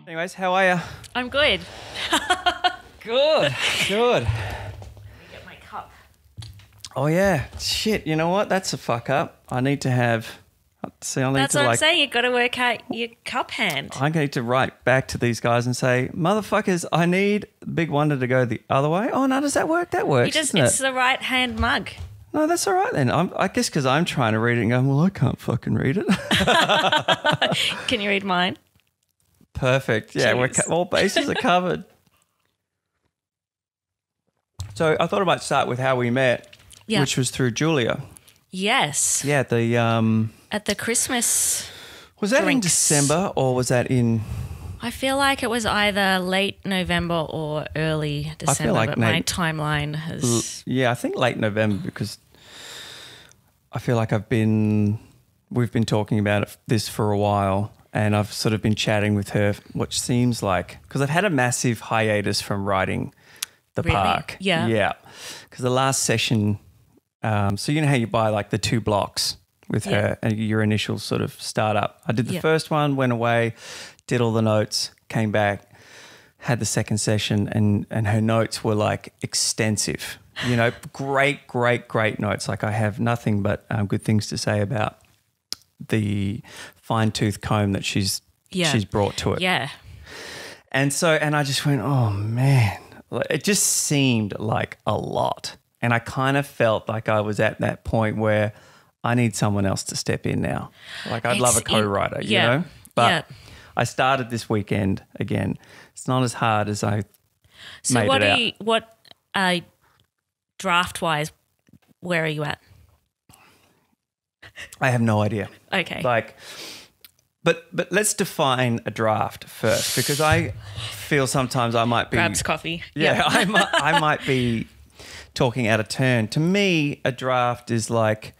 Anyways, how are you? I'm good. Good. Let me get my cup. Oh, yeah. Shit, you know what? That's a fuck up. I need to have... See, I need That's to what I'm saying. You've got to work out your cup hand. I need to write back to these guys and say, motherfuckers, I need Big Wonder to go the other way. Oh, no, does that work? That works, It's the right hand mug. No, that's all right then. I guess because I'm trying to read it and going, well, I can't fucking read it. Can you read mine? Perfect. Yeah, all bases are covered. So I thought I might start with how we met, which was through Julia. Yes. Yeah, At the Christmas Was that in drinks. December or was that in... I feel like it was either late November or early December, like but my timeline has... Yeah, I think late November because I feel like we've been talking about this for a while and I've sort of been chatting with her, which seems like... Because I've had a massive hiatus from writing the park. Yeah. Yeah. Because the last session... so you know how you buy like the 2 blocks with her and your initial sort of startup. I did the first one, went away, did all the notes, came back, had the second session and her notes were like extensive, you know, great notes. Like I have nothing but good things to say about the fine tooth comb that she's brought to it. Yeah. And I just went, oh man, it just seemed like a lot. And I kind of felt like I was at that point where I need someone else to step in now. Like I'd love a co-writer, you know? But I started this weekend again. It's not as hard as I made it out. Draft-wise, where are you at? I have no idea. Okay. But let's define a draft first because I feel sometimes I might be... Grabs coffee. Yeah, I might be... talking out of turn. To me, a draft is like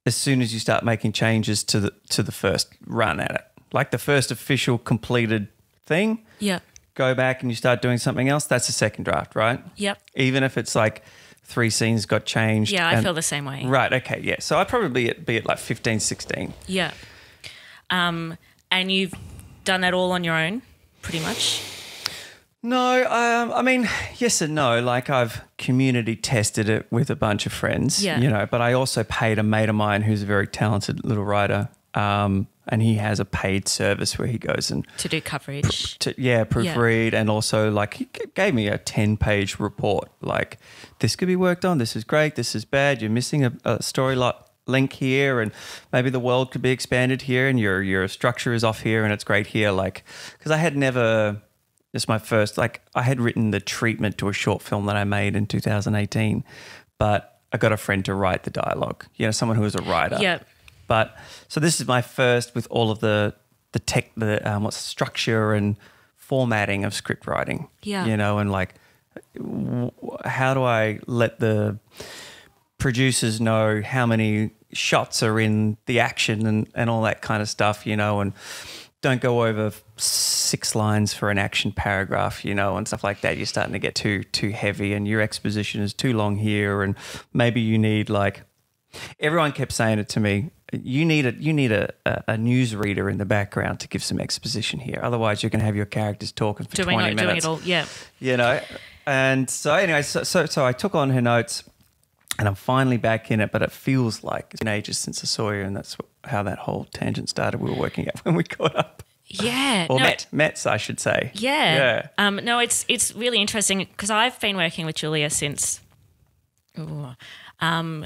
as soon as you start making changes to the first run at it, like the first official completed thing. Yeah. Go back and you start doing something else. That's a second draft, right? Yep. Even if it's like 3 scenes got changed. Yeah, I feel the same way. Right. Okay. Yeah. So I'd probably be at like 15, 16. Yeah. And you've done that all on your own, pretty much. No, I mean, yes and no. Like I've community tested it with a bunch of friends, you know, but I also paid a mate of mine who's a very talented little writer and he has a paid service where he goes and... To do coverage. Proofread and also like he gave me a 10-page report. Like this could be worked on, this is great, this is bad, you're missing a story link here and maybe the world could be expanded here and your structure is off here and it's great here. Like because I had never... It's my first, like I had written the treatment to a short film that I made in 2018, but I got a friend to write the dialogue, you know, someone who was a writer. Yeah. But so this is my first with all of the tech, what's structure and formatting of script writing, you know, and like how do I let the producers know how many shots are in the action and all that kind of stuff, you know, and don't go over 6 lines for an action paragraph, you know, and stuff like that. You're starting to get too heavy and your exposition is too long here and maybe you need like – everyone kept saying it to me, you need a newsreader in the background to give some exposition here. Otherwise you're going to have your characters talking for 20 minutes. Doing it all, yeah. You know, and so anyway, so I took on her notes and I'm finally back in it, but it feels like it's been ages since I saw you and that's how that whole tangent started. We were working out when we caught up. Yeah. Or met, I should say. Yeah. No, it's really interesting because I've been working with Julia since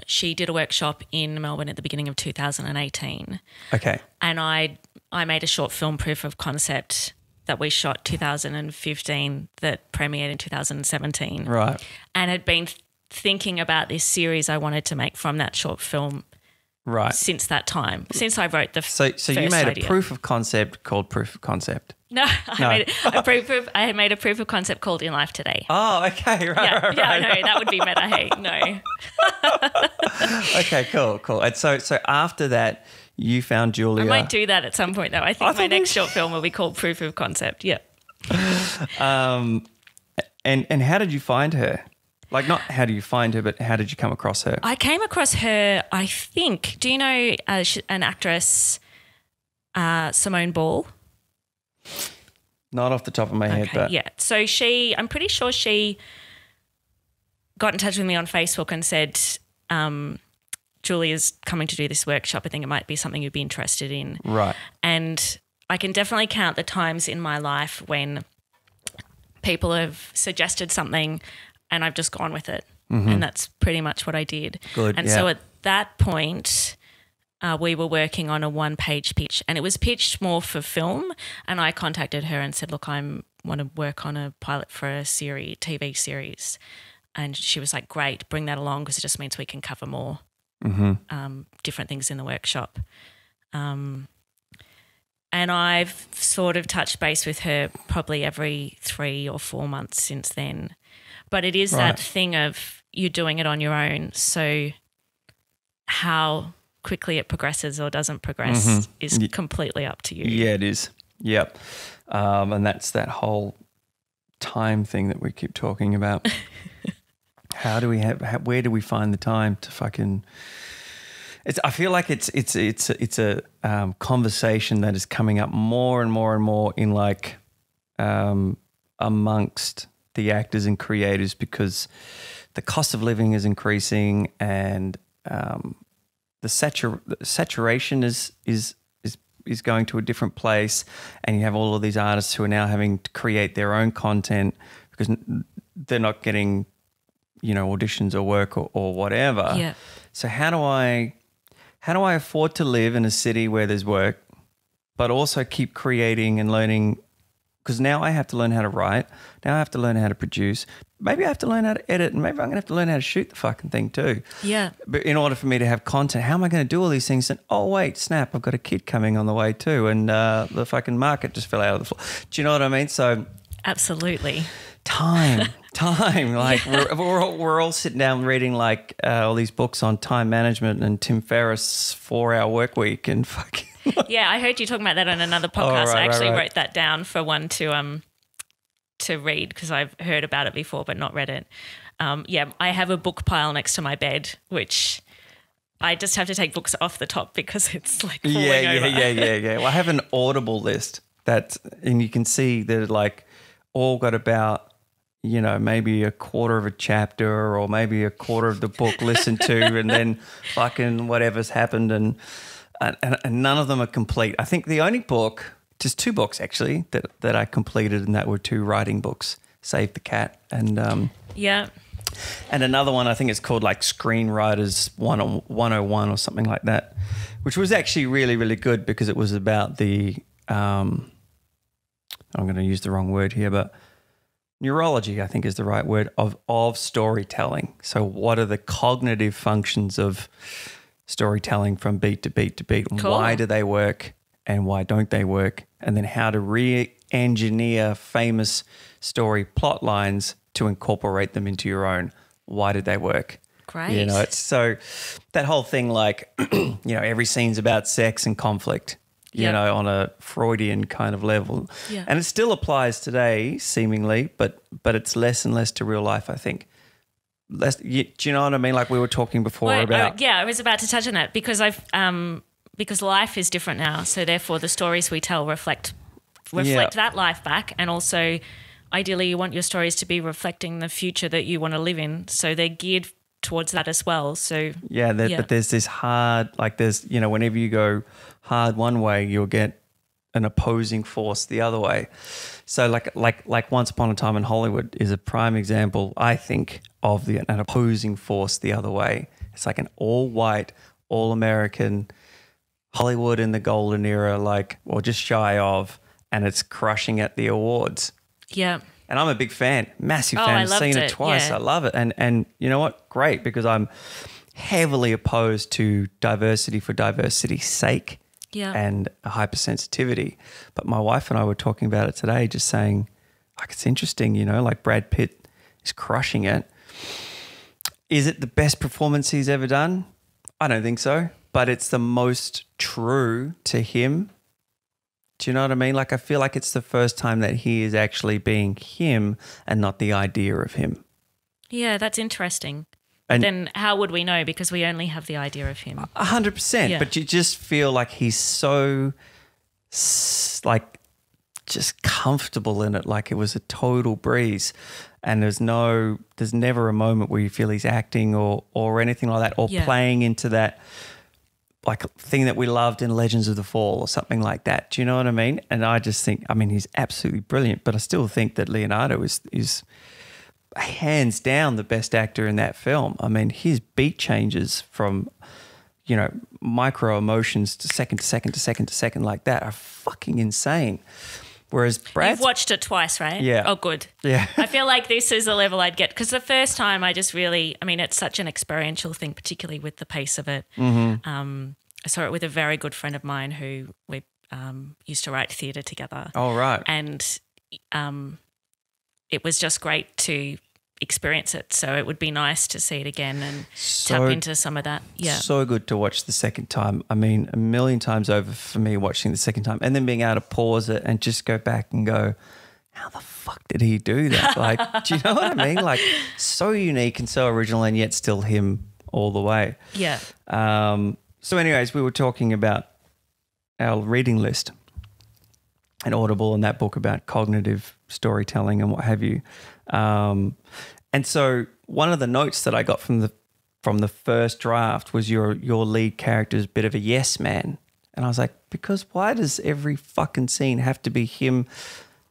she did a workshop in Melbourne at the beginning of 2018. Okay. And I made a short film proof of concept that we shot 2015 that premiered in 2017. Right. And had been thinking about this series I wanted to make from that short film since that time, since I wrote the So you made a proof of concept called Proof of Concept? No, I made a proof of concept called In Life Today. Oh, okay, right. Yeah, no, that would be meta, hey, no. Okay, cool. And so after that, you found Julia. I might do that at some point though. I think my next short film will be called Proof of Concept, yeah. And how did you find her? Like not how do you find her, but how did you come across her? I came across her, I think, do you know an actress, Simone Ball? Not off the top of my head, but yeah. So I'm pretty sure she got in touch with me on Facebook and said, Julie is coming to do this workshop. I think it might be something you'd be interested in. Right. And I can definitely count the times in my life when people have suggested something and I've just gone with it. Mm-hmm. And that's pretty much what I did. Good. And so at that point, we were working on a one-page pitch, and it was pitched more for film. And I contacted her and said, look, I want to work on a pilot for a TV series. And she was like, great, bring that along because it just means we can cover more different things in the workshop. And I've sort of touched base with her probably every 3 or 4 months since then. But it is that thing of you doing it on your own. So how quickly it progresses or doesn't progress is completely up to you. Yeah, it is. Yep. And that's that whole time thing that we keep talking about. Where do we find the time to fucking I feel like it's a conversation that is coming up more and more and more in like amongst the actors and creators, because the cost of living is increasing and the saturation is going to a different place, and you have all of these artists who are now having to create their own content because they're not getting, auditions or work or whatever. Yeah. So how do I afford to live in a city where there's work, but also keep creating and learning? Because now I have to learn how to write. Now I have to learn how to produce. Maybe I have to learn how to edit, and maybe I'm going to have to learn how to shoot the fucking thing too. Yeah. But in order for me to have content, how am I going to do all these things? And oh, wait, snap, I've got a kid coming on the way too, and the fucking market just fell out of the floor. Do you know what I mean? So absolutely. Time. Like we're all sitting down reading like all these books on time management and Tim Ferriss' 4-hour work week and fucking. Yeah, I heard you talking about that on another podcast. I actually wrote that down for one to read because I've heard about it before but not read it. I have a book pile next to my bed, which I just have to take books off the top because it's like falling over. Yeah. Well, I have an Audible list and you can see that like all got about, maybe a quarter of a chapter or maybe a quarter of the book listened to, and then fucking whatever's happened, and none of them are complete. I think the only book, just 2 books actually, that I completed, and that were 2 writing books, Save the Cat and and another one, I think it's called like Screenwriters 101 or something like that, which was actually really, really good because it was about the I'm going to use the wrong word here, but neurology, I think is the right word, of storytelling. So what are the cognitive functions of storytelling from beat to beat to beat? Cool. Why do they work and why don't they work? And then how to re-engineer famous story plot lines to incorporate them into your own. Why did they work? Great. It's so that whole thing like, every scene's about sex and conflict. On a Freudian kind of level. Yeah. And it still applies today, seemingly, but it's less and less to real life, I think. Do you know what I mean? Like we were talking before about... I was about to touch on that because because life is different now, so therefore the stories we tell reflect that life back, and also ideally you want your stories to be reflecting the future that you want to live in, so they're geared towards that as well. So but there's this hard, like there's, whenever you go hard one way, you'll get an opposing force the other way. So like Once Upon a Time in Hollywood is a prime example, I think, of an opposing force the other way. It's like an all-white, all-American Hollywood in the golden era, or just shy of, and it's crushing at the awards. Yeah. And I'm a big fan, massive fan. I've seen it twice. Yeah. I love it. And you know what? Great, because I'm heavily opposed to diversity for diversity's sake and a hypersensitivity. But my wife and I were talking about it today, just saying, it's interesting, like Brad Pitt is crushing it. Is it the best performance he's ever done? I don't think so, but it's the most true to him. Do you know what I mean? Like I feel like it's the first time that he is actually being him and not the idea of him. Yeah, that's interesting. And then how would we know? Because we only have the idea of him. 100%. Yeah. But you just feel like he's so just comfortable in it, like it was a total breeze. And there's never a moment where you feel he's acting or anything like that, or playing into that like thing that we loved in Legends of the Fall or something like that. Do you know what I mean? And I just think, I mean, he's absolutely brilliant, but I still think that Leonardo is hands down the best actor in that film. I mean, his beat changes from, you know, micro emotions to second to second to second to second like that are fucking insane. Whereas Brad, you've watched it twice, right? Yeah. Oh, good. Yeah. I feel like this is a level I'd get, because the first time I just really, I mean, it's such an experiential thing, particularly with the pace of it. I saw it with a very good friend of mine who we used to write theatre together. Oh, right. And it was just great to experience it. So it would be nice to see it again and tap into some of that. Yeah. So good to watch the second time. I mean, a million times over for me watching the second time, and then being able to pause it and just go back and go, how the fuck did he do that? Like, do you know what I mean? Like, so unique and so original, and yet still him all the way. Yeah. So anyways, we were talking about our reading list and Audible and that book about cognitive storytelling and what have you. And so one of the notes that I got from the first draft was your lead character's bit of a yes man. And I was like, because why does every fucking scene have to be him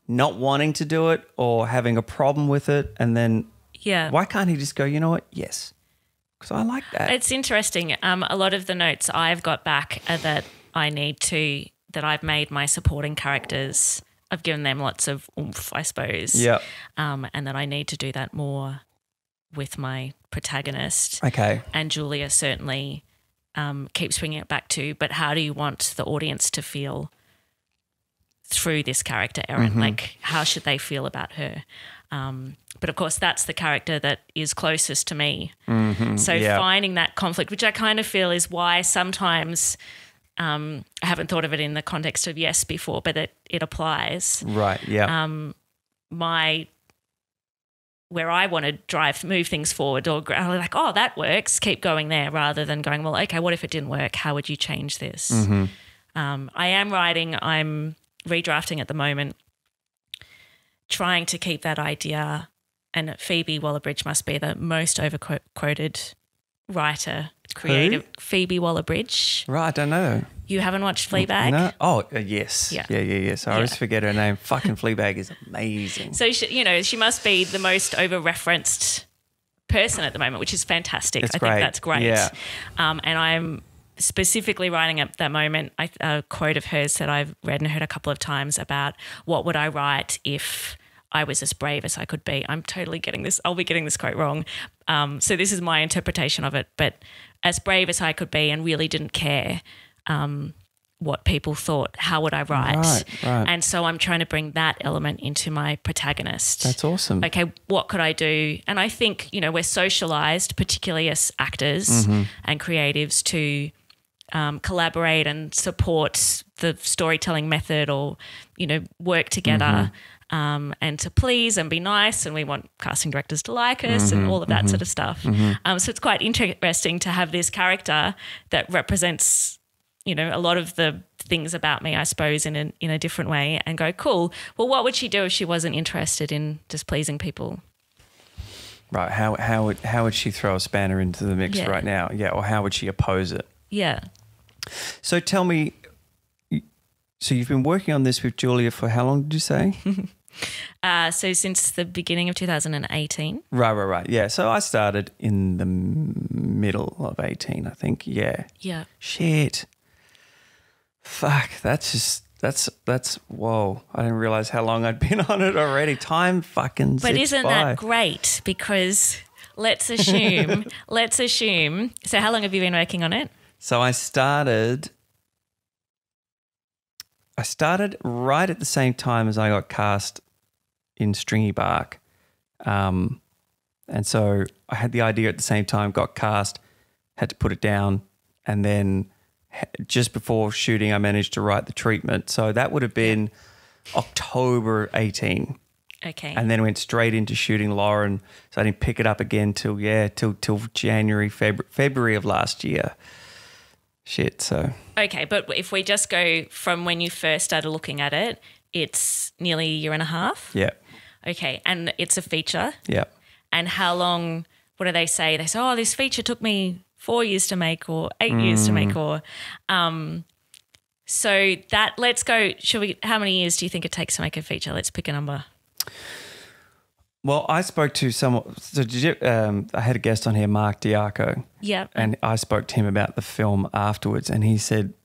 not wanting to do it or having a problem with it? And then why can't he just go, you know what? Yes. Because I like that. It's interesting. A lot of the notes I've got back are that that I've made my supporting characters, I've given them lots of oomph, I suppose. Yeah. And that I need to do that more with my protagonist. Okay. And Julia certainly keeps bringing it back to, but how do you want the audience to feel through this character, Erin? Like, how should they feel about her? But of course, that's the character that is closest to me. So finding that conflict, which I kind of feel is why sometimes I haven't thought of it in the context of yes before, but it applies. Right, yeah. Where I want to move things forward, or like, oh, that works, keep going there, rather than going, well, okay, what if it didn't work? How would you change this? I'm redrafting at the moment, trying to keep that idea, and Phoebe Waller-Bridge must be the most overquoted writer, creative. Who? Phoebe Waller-Bridge. Right, I don't know. You haven't watched Fleabag? No. Oh, yes. Yeah. So I always forget her name. Fucking Fleabag is amazing. So, she must be the most over-referenced person at the moment, which is fantastic. I think that's great. Yeah. And I'm specifically writing at that moment a quote of hers that I've read and heard a couple of times about what would I write if I was as brave as I could be. I'm totally getting this. I'll be getting this quote wrong. So this is my interpretation of it. But as brave as I could be and really didn't care what people thought, how would I write? Right. And so I'm trying to bring that element into my protagonist. That's awesome. Okay, what could I do? And I think, we're socialised, particularly as actors and creatives, to collaborate and support the storytelling method, or, work together. And to please and be nice, and we want casting directors to like us and all of that sort of stuff. So it's quite interesting to have this character that represents, a lot of the things about me, I suppose, in a different way, and go, cool, well, what would she do if she wasn't interested in just pleasing people? Right, how would she throw a spanner into the mix right now? Yeah, or how would she oppose it? Yeah. So tell me, so you've been working on this with Julia for how long did you say? So since the beginning of 2018. Right. Yeah. So I started in the middle of 18, I think. Yeah. Yeah. Shit. Fuck. That's whoa. I didn't realize how long I'd been on it already. Time fucking zips by. But isn't that great? Because let's assume. So how long have you been working on it? So I started right at the same time as I got cast in Stringy Bark. And so I had the idea at the same time, got cast, had to put it down, and then just before shooting I managed to write the treatment. So that would have been October 18. Okay. And then went straight into shooting Lauren. So I didn't pick it up again till January, February of last year. Shit, so. Okay, but if we just go from when you first started looking at it, it's nearly a year and a half. Yeah. Okay, and it's a feature. Yeah. And how long? What do they say? They say, "Oh, this feature took me 4 years to make, or 8 years to make, or." So that let's go. Should we? How many years do you think it takes to make a feature? Let's pick a number. Well, I spoke to someone. So I had a guest on here, Mark Diaco. Yeah. And I spoke to him about the film afterwards, and he said,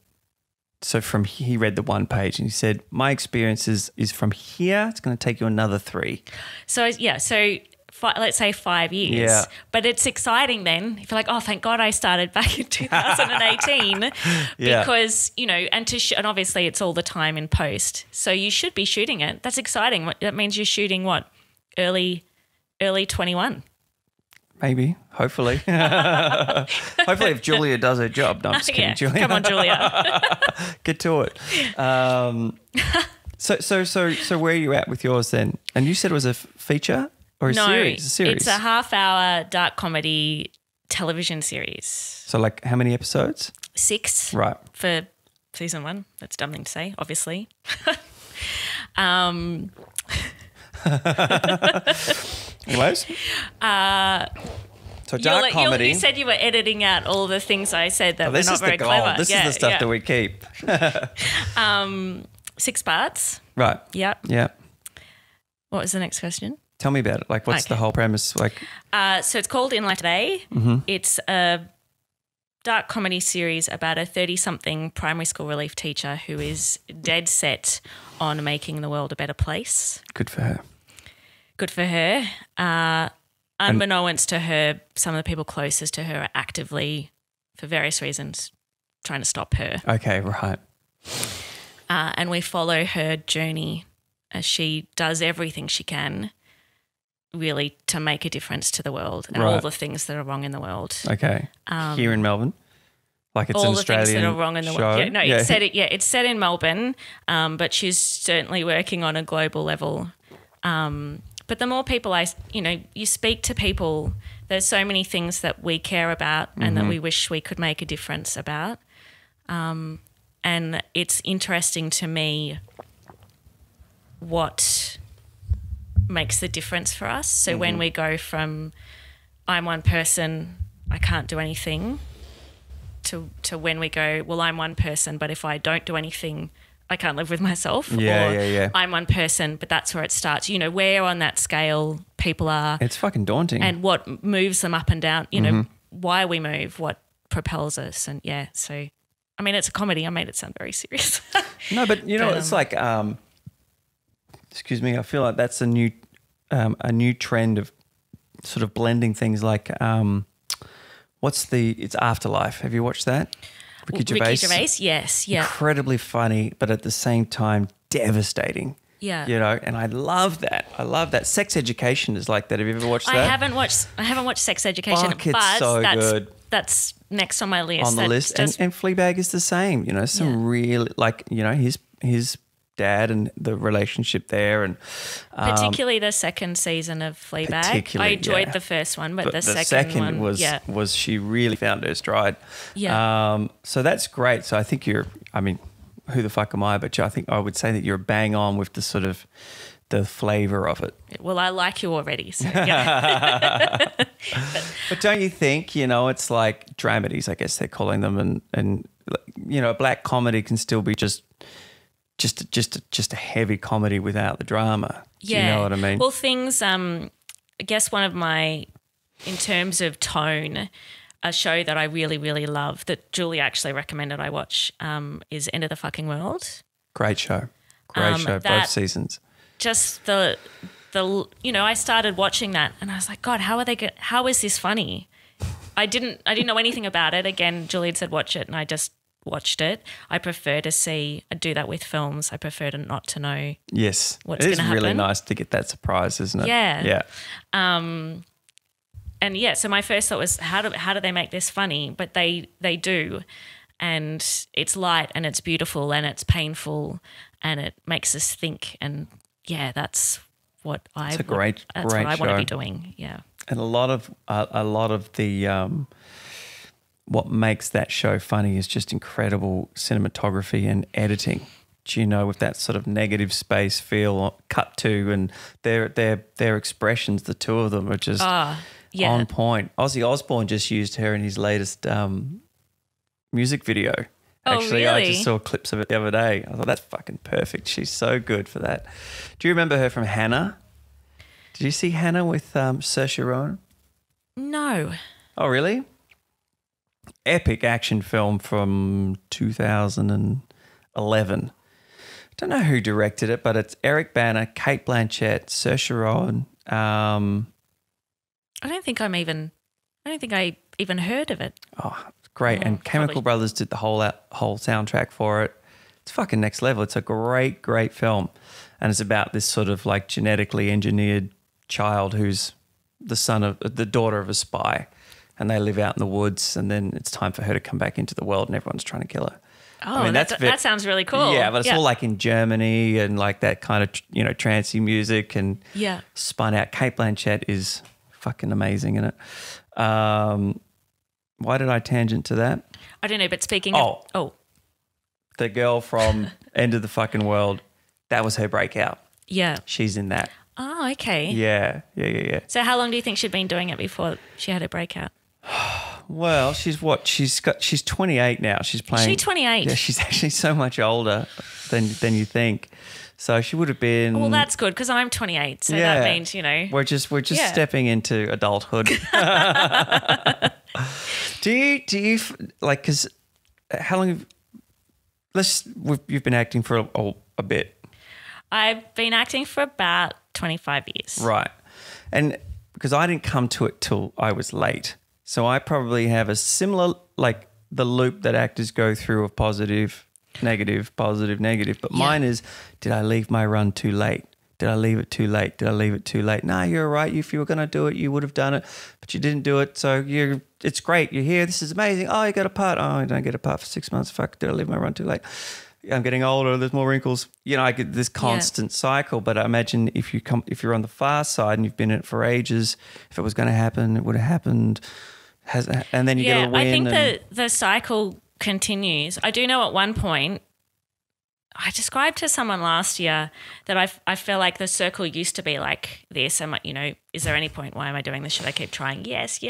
he read the one page, and he said, my experience is from here, it's going to take you another 3. So let's say 5 years. Yeah. But it's exciting then. If you're like, oh, thank God I started back in 2018 because, and obviously it's all the time in post. So you should be shooting it. That's exciting. That means you're shooting what? Early 21. Maybe, hopefully. Hopefully if Julia does her job. No, I'm just kidding, Julia. Come on, Julia. Get to it. So where are you at with yours then? And you said it was a feature or a series? No, it's a half-hour dark comedy television series. So like how many episodes? 6. Right. For season 1. That's a dumb thing to say, obviously. Anyways, so dark comedy. You said you were editing out all the things I said that were not very clever. This is the stuff that we keep. 6 parts. Right. Yep. Yeah. What was the next question? Tell me about it. Like, what's the whole premise? Like, so it's called In Light Today. Mm-hmm. It's a dark comedy series about a 30-something primary school relief teacher who is dead set on making the world a better place. Good for her. Good for her. Unbeknownst to her, some of the people closest to her are actively, for various reasons, trying to stop her. Okay, right. And we follow her journey as she does everything she can really to make a difference to the world and all the things that are wrong in the world. Okay. Here in Melbourne? Like it's an Australian things that are wrong in the world. Yeah, no, yeah. It's set in Melbourne, but she's certainly working on a global level. But the more people you speak to people, there's so many things that we care about and that we wish we could make a difference about. And it's interesting to me what makes the difference for us. So when we go from I'm one person, I can't do anything, to when we go, well, I'm one person, but if I don't do anything, I can't live with myself. Yeah. I'm one person, but that's where it starts. Where on that scale people are. It's fucking daunting. And what moves them up and down, why we move, what propels us. And so, I mean, it's a comedy. I made it sound very serious. No, but it's like, excuse me, I feel like that's a new trend of sort of blending things like, it's Afterlife. Have you watched that? Ricky Gervais, yes, yeah. Incredibly funny, but at the same time devastating. Yeah. And I love that. Sex Education is like that. Have you ever watched that? I haven't watched Sex Education, Fuck, it's so good. That's next on my list. On the list. And Fleabag is the same. Real, his dad and the relationship there, and particularly the second season of Fleabag. I enjoyed the first one, but the second one was she really found her stride. Yeah. So that's great. So I think who the fuck am I? But I think I would say that you're bang on with the sort of the flavour of it. Well, I like you already. So yeah. But don't you think, it's like dramedies, I guess they're calling them, and black comedy can still be just a heavy comedy without the drama. Do you know what I mean? Well, things, I guess in terms of tone, a show that I really, really love that Julie actually recommended I watch is End of the Fucking World. Great show. Both seasons. Just I started watching that and I was like, God, how is this funny? I didn't know anything about it. Again, Julie had said watch it and I just watched it. I prefer to do that with films. I prefer to not to know what's going to happen. It is really nice to get that surprise, isn't it? Yeah. So my first thought was how do they make this funny? But they do. And it's light and it's beautiful and it's painful and it makes us think, and that's what I want to be doing. Yeah. And a lot of the what makes that show funny is just incredible cinematography and editing. you know, with that sort of negative space feel, cut to, and their expressions, the two of them are just on point. Ozzy Osbourne just used her in his latest music video. Actually, really? I just saw clips of it the other day. I thought, that's fucking perfect. She's so good for that. Do you remember her from Hannah? Did you see Hannah with Saoirse Ronan? No. Oh, really? Epic action film from 2011. Don't know who directed it, but it's Eric Bana, Cate Blanchett, Saoirse Ronan. I don't think I even heard of it. Oh, it's great. And Chemical Brothers did the whole soundtrack for it. It's fucking next level. It's a great, great film. And it's about this sort of like genetically engineered child who's the daughter of a spy. And they live out in the woods, and then it's time for her to come back into the world, and everyone's trying to kill her. Oh, I mean, that sounds really cool. Yeah, but it's all like in Germany and like that kind of, you know, trancey music and spun out. Cate Blanchett is fucking amazing in it. Why did I tangent to that? I don't know, but speaking of... The girl from End of the Fucking World, that was her breakout. Yeah. She's in that. Oh, okay. Yeah. So how long do you think she'd been doing it before she had her breakout? Well, she's 28 now. She's playing. Is she 28? Yeah, she's actually so much older than you think. So she would have been. Well, that's good because I'm 28. So that means, you know. We're just stepping into adulthood. Do you like, because how long you've been acting for a bit? I've been acting for about 25 years. Right. And because I didn't come to it till I was late. So I probably have a similar, like the loop that actors go through of positive, negative, positive, negative. But mine is, did I leave my run too late? Did I leave it too late? Did I leave it too late? No, you're right. If you were going to do it, you would have done it, but you didn't do it. So it's great. You're here. This is amazing. Oh, you got a part. Oh, I don't get a part for 6 months. Fuck, did I leave my run too late? I'm getting older. There's more wrinkles. You know, I get this constant cycle. But I imagine if you're on the far side and you've been in it for ages, if it was going to happen, it would have happened. And then you get a win. I think the cycle continues. I do know at one point, I described to someone last year that I feel like the circle used to be like this. I'm like, you know, is there any point? Why am I doing this? Should I keep trying? Yes.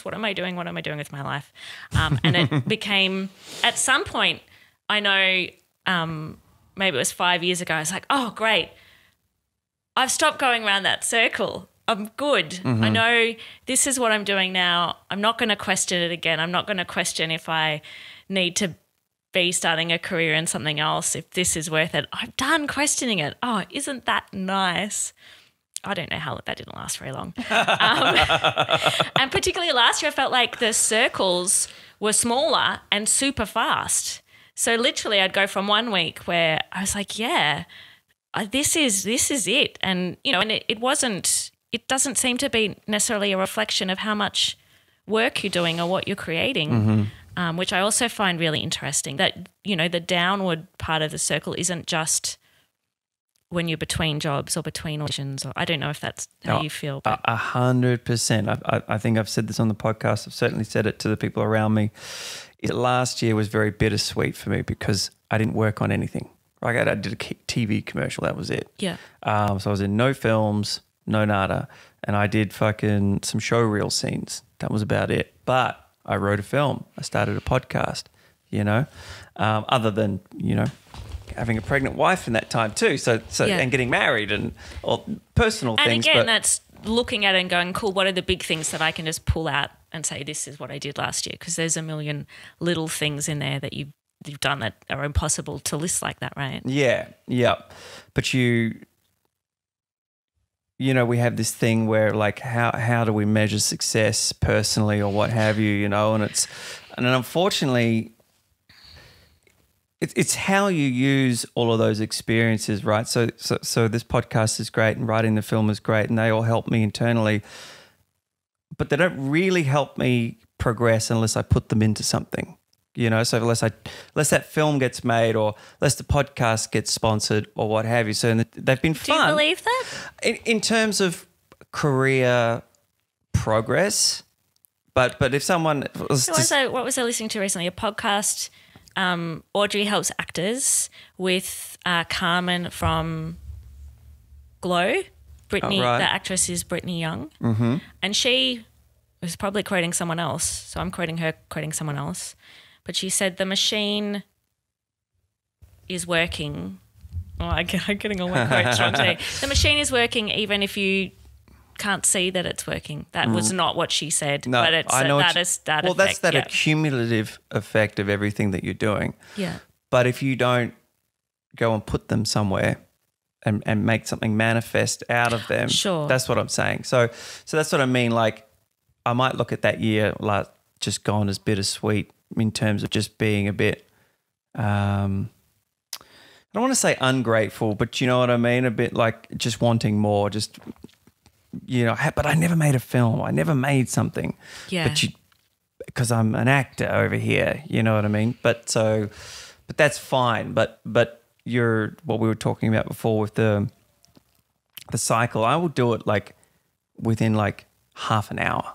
What am I doing? What am I doing with my life? And it became, at some point, I know maybe it was 5 years ago, I was like, oh, great. I've stopped going around that circle. I'm good. Mm-hmm. I know this is what I'm doing now. I'm not going to question it again. I'm not going to question if I need to be starting a career in something else, if this is worth it. I'm done questioning it. Oh, isn't that nice? I don't know how that didn't last very long. And particularly last year, I felt like the circles were smaller and super fast. So literally I'd go from 1 week where I was like, this is it. And, you know, and it doesn't seem to be necessarily a reflection of how much work you're doing or what you're creating, which I also find really interesting, that, you know, the downward part of the circle isn't just when you're between jobs or between auditions, or I don't know if that's how you feel. 100%. I think I've said this on the podcast. I've certainly said it to the people around me. Last year was very bittersweet for me because I didn't work on anything. Like I did a TV commercial, that was it. Yeah. So I was in no films, no nada, and I did fucking some show reel scenes. That was about it. But I wrote a film. I started a podcast, you know, other than, you know, having a pregnant wife in that time too. So and getting married and all personal things. And again, that's looking at it and going, cool, what are the big things that I can just pull out and say, this is what I did last year? Because there's a million little things in there that you've done that are impossible to list like that, right? Yeah. But you know, we have this thing where like how do we measure success personally or what have you, you know, and unfortunately it's how you use all of those experiences, right? So this podcast is great and writing the film is great and they all help me internally, but they don't really help me progress unless I put them into something. You know, so unless that film gets made or unless the podcast gets sponsored or what have you. So they've been fun. Do you believe that? In terms of career progress, but if someone was what was I listening to recently? A podcast Audrey helps actors with Carmen from Glow. Brittany, right. the actress is Brittany Young. Mm-hmm. And she was probably quoting someone else. So I'm quoting her, quoting someone else. But she said the machine is working. Oh, I'm getting all my quotes wrong today. The machine is working even if you can't see that it's working. That was not what she said. No, but it's I know that effect. Well, that's that accumulative effect of everything that you're doing. Yeah. But if you don't go and put them somewhere and make something manifest out of them, sure. That's what I'm saying. So that's what I mean. Like, I might look at that year like just gone as bittersweet in terms of just being a bit, I don't want to say ungrateful, but you know what I mean? A bit like just wanting more, just, you know, but I never made a film. I never made something. Yeah. Because I'm an actor over here, you know what I mean? But that's fine. But you're what we were talking about before with the cycle. I will do it like within like half an hour.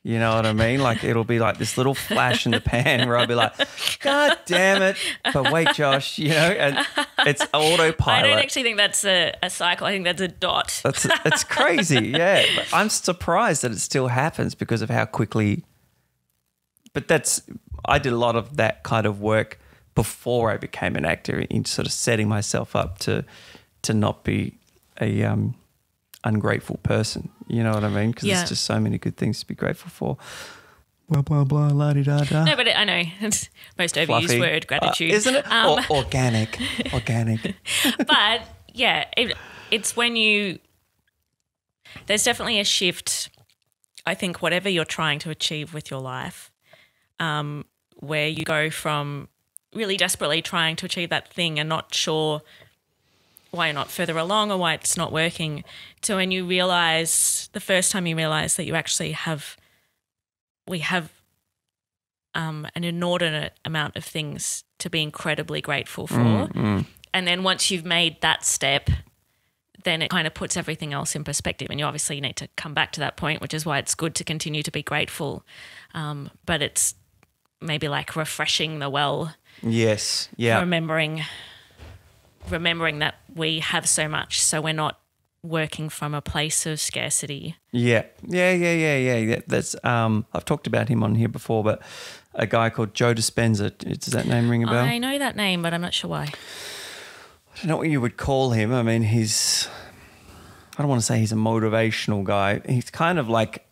You know what I mean? Like it'll be like this little flash in the pan where I'll be like, God damn it. But wait, Josh, you know, and it's autopilot. I don't actually think that's a cycle. I think that's a dot. It's crazy, yeah. But I'm surprised that it still happens because of how quickly. But I did a lot of that kind of work before I became an actor in sort of setting myself up to not be a ungrateful person. You know what I mean? Because there's just so many good things to be grateful for. Blah, blah, blah, la-di-da-da. No, but I know it's most overused word, gratitude. Isn't it? Organic. But yeah, it's when there's definitely a shift, I think, whatever you're trying to achieve with your life, where you go from really desperately trying to achieve that thing and not sure why you're not further along or why it's not working, to when you realise, the first time you realise that you actually we have an inordinate amount of things to be incredibly grateful for. And then once you've made that step, then it kind of puts everything else in perspective, and you obviously need to come back to that point, which is why it's good to continue to be grateful. But it's maybe like refreshing the well. Yes, yeah. Remembering that we have so much, so we're not working from a place of scarcity. Yeah. That's I've talked about him on here before, but a guy called Joe Dispenza. Does that name ring a bell? I know that name, but I'm not sure why. I don't know what you would call him. I mean, I don't want to say he's a motivational guy. He's kind of like,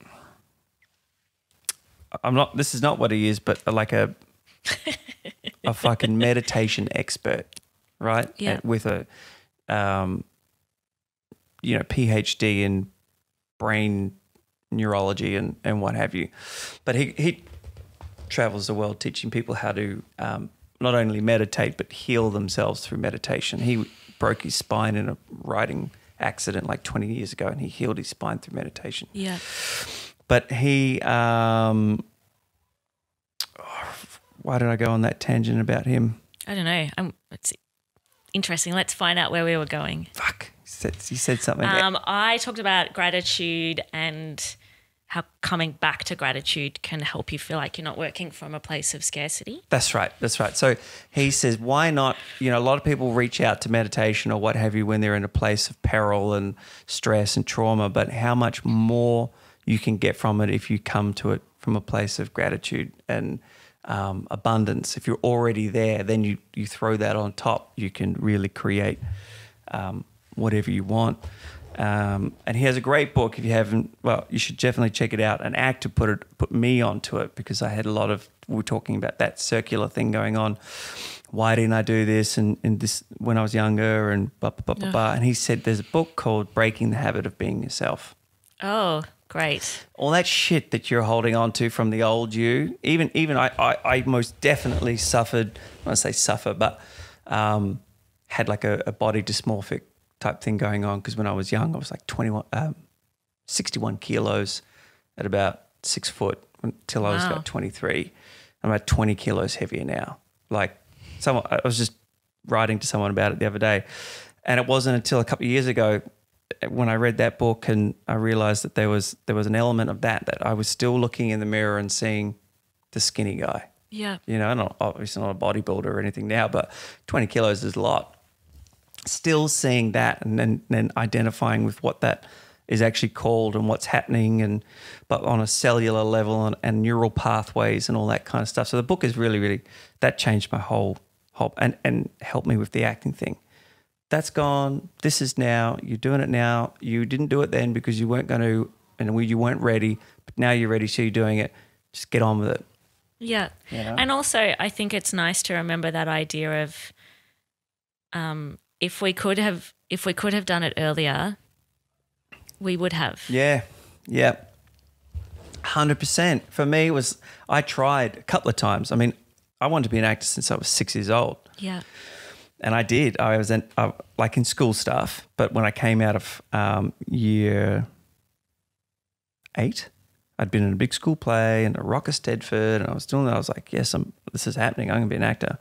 this is not what he is, but like a fucking meditation expert, right? Yeah. With a, PhD in brain neurology and what have you. But he travels the world teaching people how to not only meditate but heal themselves through meditation. He broke his spine in a riding accident like 20 years ago, and he healed his spine through meditation. Yeah. But he why did I go on that tangent about him? I don't know. It's interesting. Let's find out where we were going. Fuck. He said something. I talked about gratitude and how coming back to gratitude can help you feel like you're not working from a place of scarcity. That's right. So he says, why not, a lot of people reach out to meditation or what have you when they're in a place of peril and stress and trauma, but how much more you can get from it if you come to it from a place of gratitude and abundance. If you're already there, then you throw that on top. You can really create whatever you want. And he has a great book. If you haven't, well, you should definitely check it out. An actor put me onto it because I had we were talking about that circular thing going on. Why didn't I do this and this when I was younger and blah, blah, blah, blah, blah. And he said there's a book called Breaking the Habit of Being Yourself. Oh, great. All that shit that you're holding on to from the old you, even I most definitely suffered, I don't say suffer, but had like a body dysmorphic type thing going on because when I was young, I was like 61 kilos at about 6 foot until I was about 23. I'm about 20 kilos heavier now. Like I was just writing to someone about it the other day, and it wasn't until a couple of years ago when I read that book and I realized that there was an element of that I was still looking in the mirror and seeing the skinny guy. Yeah. You know, not obviously not a bodybuilder or anything now, but 20 kilos is a lot. Still seeing that and then identifying with what that is actually called and what's happening, but on a cellular level and neural pathways and all that kind of stuff. So the book is really, really, that changed my whole and helped me with the acting thing. That's gone. This is now. You're doing it now. You didn't do it then because you weren't going to, and you weren't ready. But now you're ready, so you're doing it. Just get on with it. Yeah. You know? And also, I think it's nice to remember that idea of, if we could have done it earlier, we would have. Yeah. 100%. For me, it was, I tried a couple of times. I mean, I wanted to be an actor since I was 6 years old. Yeah. And I did. I was like in school stuff, but when I came out of year 8, I'd been in a big school play and a Rock of Stedford, and I was doing that. I was like, yes, this is happening. I'm going to be an actor.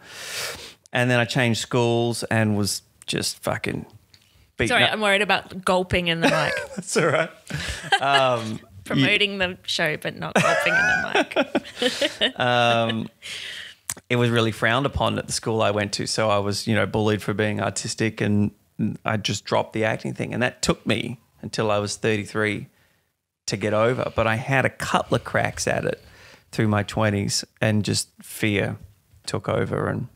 And then I changed schools and was just fucking beaten Sorry, up. I'm worried about gulping in the mic. That's all right. Promoting the show but not gulping in the mic. It was really frowned upon at the school I went to. So I was, bullied for being artistic, and I just dropped the acting thing. And that took me until I was 33 to get over. But I had a couple of cracks at it through my 20s, and just fear took over, and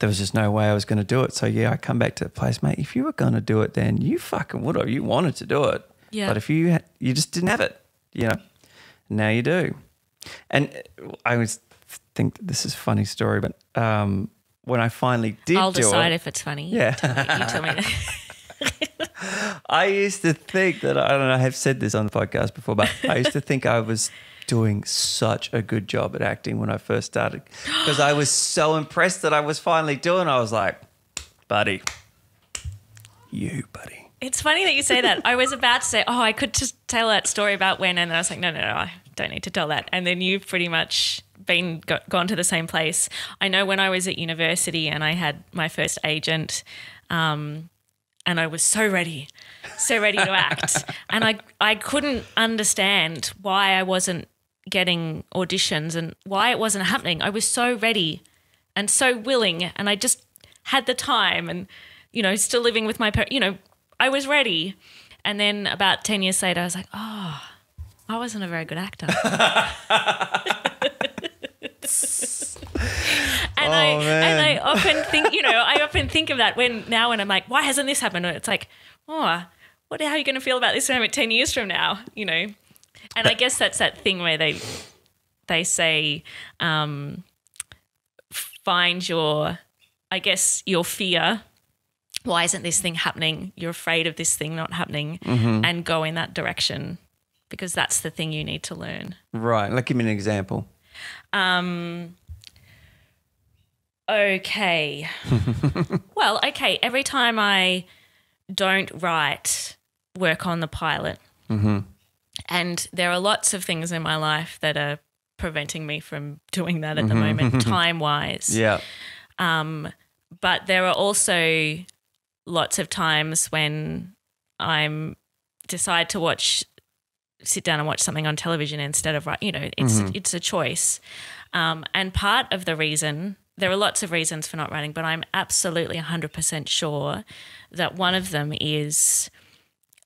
there was just no way I was going to do it. So, I come back to the place, mate, if you were going to do it, then you fucking would have. You wanted to do it. Yeah. But if you just didn't have it, now you do. And I always think that this is a funny story, but when I finally did I'll decide if it's funny. Yeah. You tell me. I used to think that, I don't know, I have said this on the podcast before, but I used to think I was doing such a good job at acting when I first started, because I was so impressed that I was finally doing it. I was like, buddy. It's funny that you say that. I was about to say, I could just tell that story about when, and I was like, no, I don't need to tell that. And then you've pretty much gone to the same place. I know when I was at university and I had my first agent, and I was so ready to act. And I couldn't understand why I wasn't getting auditions and why it wasn't happening. I was so ready and so willing, and I just had the time and, still living with my parents, I was ready. And then about 10 years later, I was like, I wasn't a very good actor. And I often think, of that when I'm like, why hasn't this happened? And it's like, how are you going to feel about this moment 10 years from now? And I guess that's that thing where they say, find your fear. Why isn't this thing happening? You're afraid of this thing not happening, and go in that direction, because that's the thing you need to learn. Right. Like, give me an example. Okay. Well, okay. Every time I don't work on the pilot, and there are lots of things in my life that are preventing me from doing that at the moment, time-wise. Yeah. But there are also lots of times when I decide to sit down and watch something on television instead of it's a choice. And part of the reason, there are lots of reasons for not writing, but I'm absolutely 100% sure that one of them is,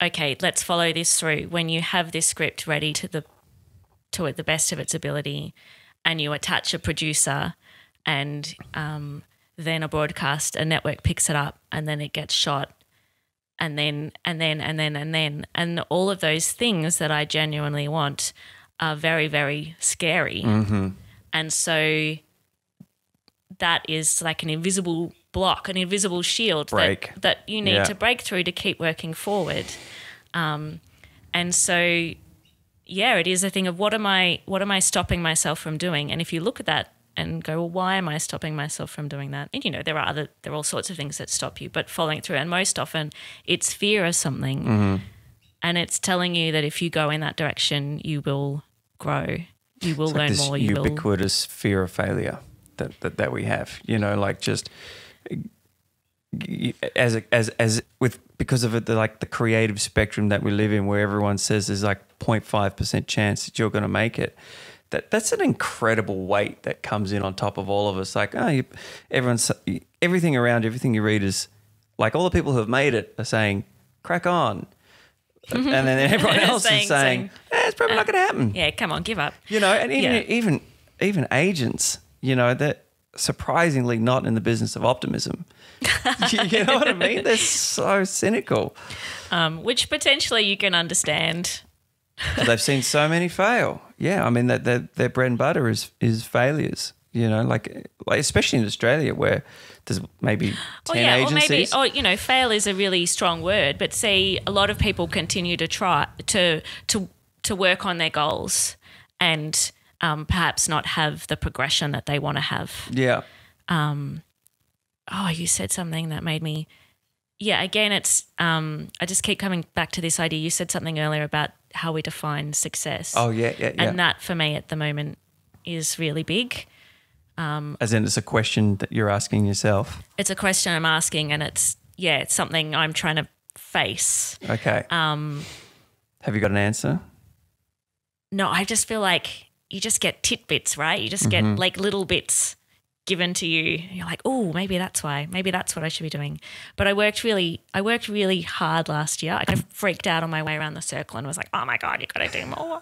okay, let's follow this through. When you have this script ready to the best of its ability, and you attach a producer, and then a network picks it up, and then it gets shot, and then all of those things that I genuinely want are very, very scary. And so that is like an invisible block, an invisible shield that you need to break through to keep working forward. And so, it is a thing of what am I stopping myself from doing? And if you look at that and go, well, why am I stopping myself from doing that? And, there are all sorts of things that stop you, but following through. And most often it's fear of something, and it's telling you that if you go in that direction, you will grow, you will learn more. You ubiquitous fear of failure that we have, just because of it, the creative spectrum that we live in, where everyone says there's like 0.5% chance that you're going to make it. that's an incredible weight that comes in on top of all of us. Like, everything around you, everything you read is like all the people who have made it are saying, crack on. And then everyone else is saying, it's probably not going to happen. Yeah, come on, give up. You know, and even agents, you know, they're surprisingly not in the business of optimism. You know what I mean? They're so cynical. Which potentially you can understand. They've seen so many fail. Yeah, I mean, their bread and butter is failures. You know, like especially in Australia where there's maybe 10 agencies. Fail is a really strong word, but see, a lot of people continue to try to work on their goals and perhaps not have the progression that they want to have. Yeah. You said something that made me. Yeah, again, it's I just keep coming back to this idea. You said something earlier about how we define success. Oh, yeah. And that for me at the moment is really big. As in it's a question that you're asking yourself? It's a question I'm asking, and it's something I'm trying to face. Okay. Have you got an answer? No, I just feel like you just get tidbits, right? You just get like little bits given to you. You're like, oh, maybe that's why. Maybe that's what I should be doing. But I worked really hard last year. I kind of freaked out on my way around the circle and was like, oh my God, you got to do more.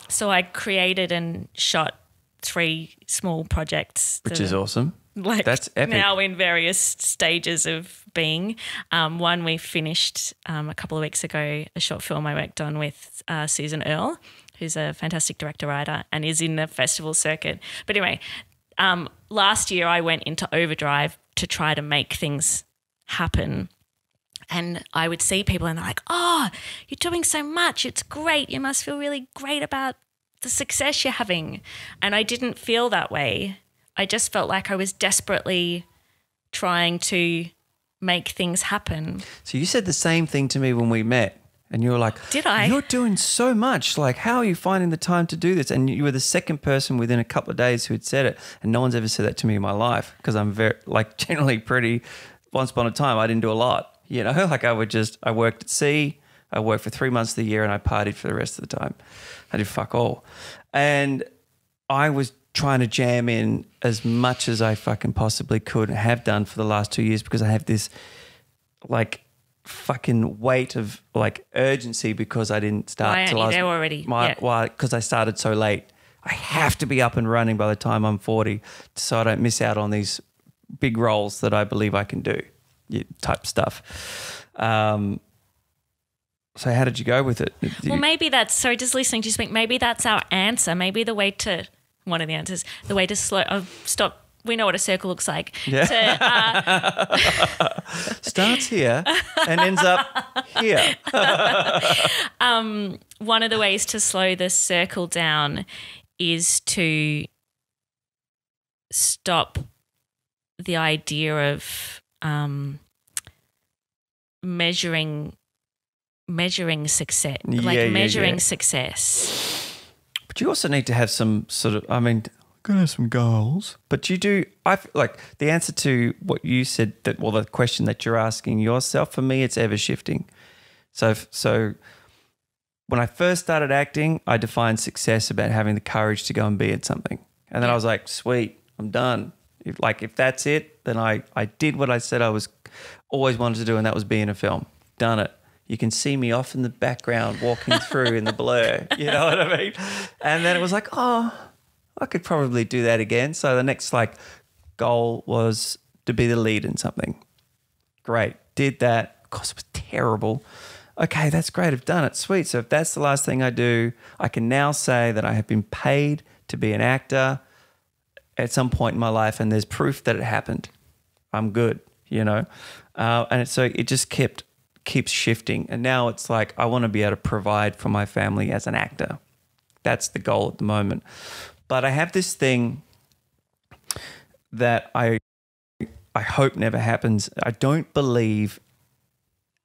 So I created and shot 3 small projects. Which is awesome. Like that's epic. Now in various stages of being. One we finished a couple of weeks ago, a short film I worked on with Susan Earle, who's a fantastic director-writer and is in the festival circuit. But anyway, last year I went into overdrive to try to make things happen. And I would see people and they're like, oh, you're doing so much. It's great. You must feel really great about the success you're having. And I didn't feel that way. I just felt like I was desperately trying to make things happen. So you said the same thing to me when we met and you were like, did I? You're doing so much. Like, how are you finding the time to do this? And you were the second person within a couple of days who had said it. And no one's ever said that to me in my life because I'm very, like, generally pretty, once upon a time, I didn't do a lot. You know, like I worked at sea, I worked for 3 months of the year and I partied for the rest of the time. I did fuck all. And I was trying to jam in as much as I fucking possibly could and have done for the last 2 years because I have this like fucking weight of like urgency because I didn't start till I was there already. Because I started so late. I have to be up and running by the time I'm 40 so I don't miss out on these big roles that I believe I can do type stuff. So how did you go with it? Maybe that's, sorry, just listening to you speak, maybe that's our answer. Maybe the way to, one of the answers, the way to stop, we know what a circle looks like. Yeah. Starts here and ends up here. One of the ways to slow the circle down is to stop the idea of measuring success, success. But you also need to have some sort of, gotta have some goals. But you do, I feel like the answer to what you said, the question that you're asking yourself, for me, it's ever shifting. So when I first started acting, I defined success about having the courage to go and be at something. And then I was like, sweet, I'm done. If that's it, then I did what I said I was always wanted to do, and that was be in a film. Done it. You can see me off in the background walking through in the blur. You know what I mean? And then it was like, oh, I could probably do that again. So the next goal was to be the lead in something. Great. Did that. Of course, it was terrible. Okay, that's great. I've done it. Sweet. So if that's the last thing I do, I can now say that I have been paid to be an actor at some point in my life and there's proof that it happened. I'm good, you know? So it just keeps shifting. And now it's like I want to be able to provide for my family as an actor. That's the goal at the moment. But I have this thing that I hope never happens. I don't believe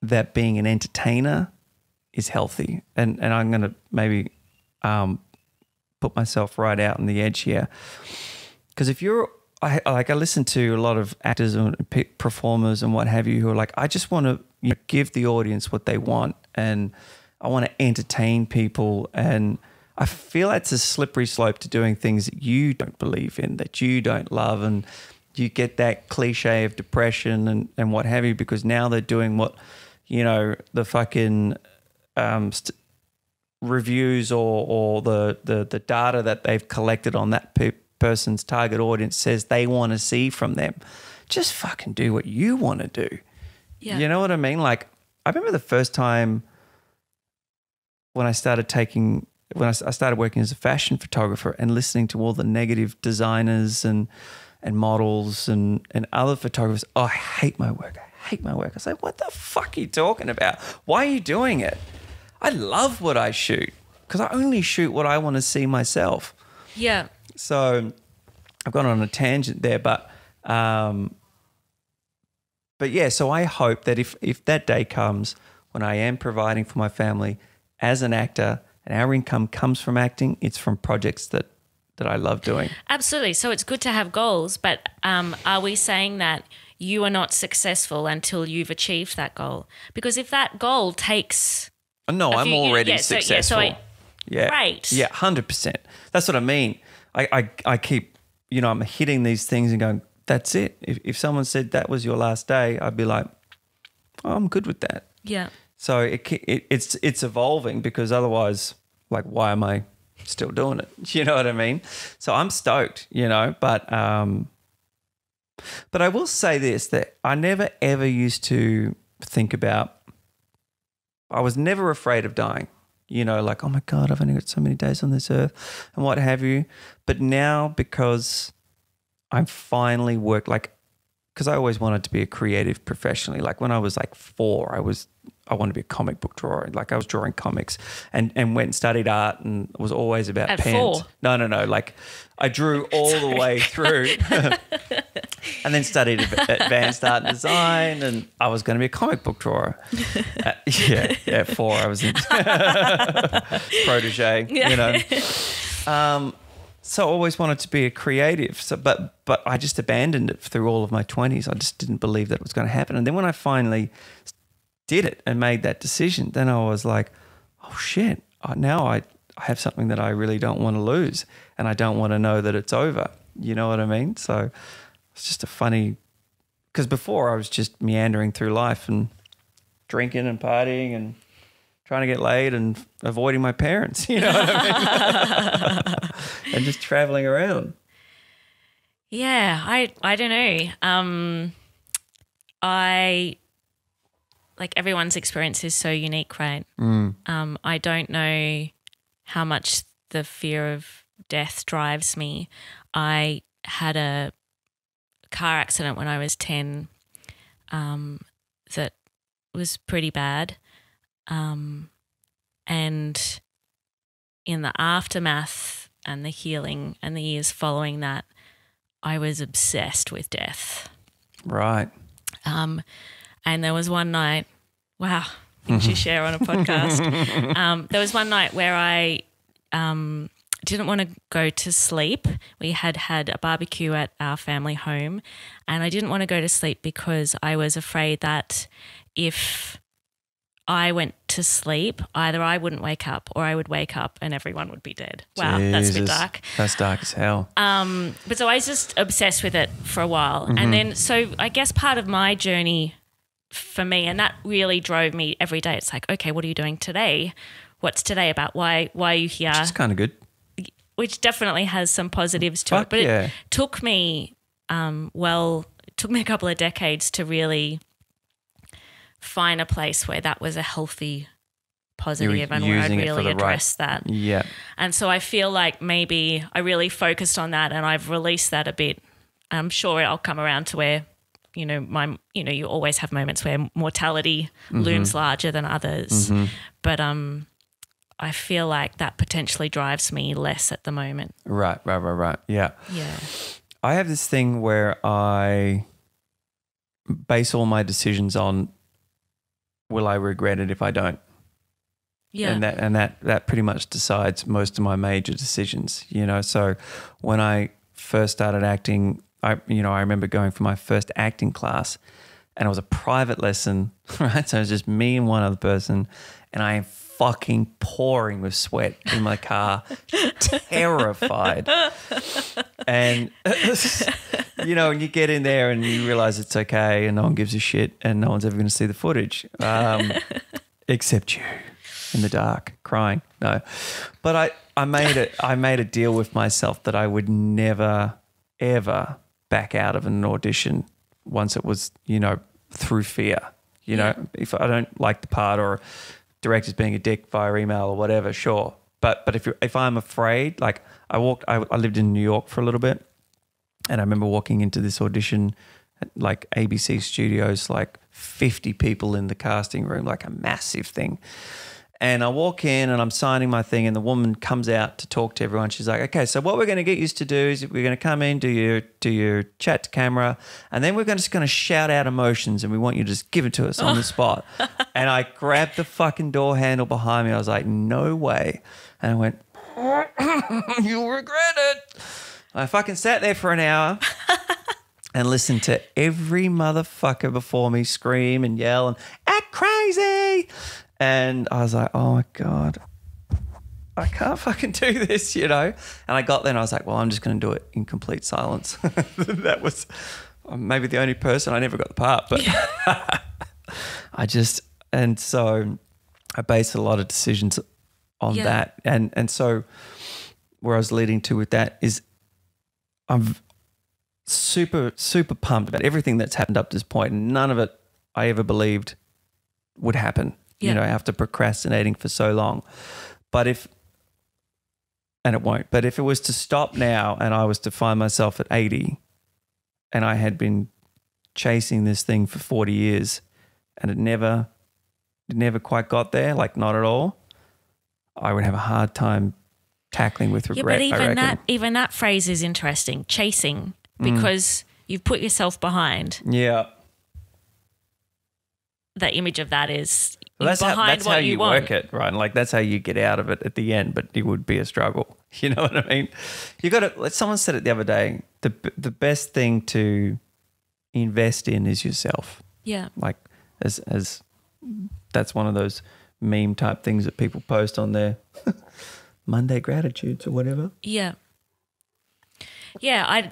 that being an entertainer is healthy. And I'm going to maybe put myself right out on the edge here. Because if I listen to a lot of actors and performers and what have you who are like, I just want to give the audience what they want and I want to entertain people. And I feel that's a slippery slope to doing things that you don't believe in, that you don't love, and you get that cliche of depression and what have you, because now they're doing what, the fucking reviews or the data that they've collected on that person's target audience says they want to see from them. Just fucking do what you want to do. Yeah. You know what I mean? Like, I remember the first time when I started working as a fashion photographer and listening to all the negative designers and models and other photographers. Oh, I hate my work. I was like, what the fuck are you talking about? Why are you doing it? I love what I shoot because I only shoot what I want to see myself. Yeah. So I've gone on a tangent there, but yeah, so I hope that if that day comes when I am providing for my family as an actor and our income comes from acting, it's from projects that I love doing. Absolutely. So it's good to have goals, but are we saying that you are not successful until you've achieved that goal? Because if that goal takes... No, I'm already successful. Great. Yeah, 100%. That's what I mean. I keep, I'm hitting these things and going, that's it. If someone said that was your last day, I'd be like, oh, I'm good with that. Yeah. So it's evolving, because otherwise, like, why am I still doing it? You know what I mean? So I'm stoked, but I will say this, that I never ever used to think about, I was never afraid of dying, like, oh my God, I've only got so many days on this earth and what have you. But now, because I'm finally because I always wanted to be a creative professionally. Like when I was like 4, I wanted to be a comic book drawer. Like I was drawing comics and went and studied art and was always about At pens. 4? No. Like I drew all the way through and then studied advanced art and design, and I was going to be a comic book drawer. At 4 I was in protege, So I always wanted to be a creative. So, but I just abandoned it through all of my 20s. I just didn't believe that it was going to happen. And then when I finally did it and made that decision, then I was like, oh shit, now I have something that I really don't want to lose, and I don't want to know that it's over. You know what I mean? So it's just a funny, because before I was just meandering through life and drinking and partying and trying to get laid and avoiding my parents, you know what I mean? And just traveling around. Yeah, I don't know. Like everyone's experience is so unique, right? I don't know how much the fear of death drives me. I had a car accident when I was 10 that was pretty bad. And in the aftermath and the healing and the years following that, I was obsessed with death. Right. And there was one night, wow, things you share on a podcast. There was one night where I didn't want to go to sleep. We had a barbecue at our family home, and I didn't want to go to sleep because I was afraid that if I went to sleep, either I wouldn't wake up or I would wake up and everyone would be dead. Wow, that's a bit dark. That's dark as hell. But so I was just obsessed with it for a while. And then so I guess part of my journey for me, and that really drove me every day. It's like, okay, what are you doing today? What's today about? Why are you here? Which is kind of good. Which definitely has some positives to it. But it took me, it took me a couple of decades to really find a place where that was a healthy positive and where I'd really address that. Yeah. And so I feel like maybe I really focused on that and I've released that a bit. I'm sure I'll come around to where, you always have moments where mortality looms larger than others. But I feel like that potentially drives me less at the moment. Right. Yeah. Yeah. I have this thing where I base all my decisions on, will I regret it if I don't? Yeah. And that pretty much decides most of my major decisions, So when I first started acting, I remember going for my first acting class, and it was a private lesson, right? So it was just me and one other person, and I am fucking pouring with sweat in my car, terrified. And, you know, and you get in there and you realize it's okay and no one gives a shit and no one's ever going to see the footage except you in the dark crying. No. But I made a deal with myself that I would never, ever back out of an audition once it was, you know, through fear. You know, if I don't like the part or director's being a dick via email or whatever, sure. But if I'm afraid, like I lived in New York for a little bit, and I remember walking into this audition at like ABC Studios, like 50 people in the casting room, like a massive thing. And I walk in and I'm signing my thing, and the woman comes out to talk to everyone. She's like, okay, so what we're going to get used to do is we're going to come in, do your chat to camera, and then we're just going to shout out emotions, and we want you to just give it to us on the spot. And I grabbed the fucking door handle behind me. I was like, no way. And I went, you'll regret it. I fucking sat there for an hour and listened to every motherfucker before me scream and yell and act crazy. And I was like, oh, my God, I can't fucking do this, you know. And I got there and I was like, well, I'm just going to do it in complete silence. That was maybe the only person. I never got the part, but and so I based a lot of decisions on that. And so where I was leading to with that is I'm super, super pumped about everything that's happened up to this point. And none of it I ever believed would happen. You know, after procrastinating for so long. And it won't, but if it was to stop now and I was to find myself at 80 and I had been chasing this thing for 40 years and it never quite got there, like not at all, I would have a hard time tackling with regret. Yeah, but even that phrase is interesting, chasing, because you've put yourself behind. Yeah. The image of that is that's how you work it, right? And like that's how you get out of it at the end, but it would be a struggle. You know what I mean? You got to. Someone said it the other day. The best thing to invest in is yourself. Yeah. Like as that's one of those meme type things that people post on their Monday gratitudes or whatever. Yeah. Yeah.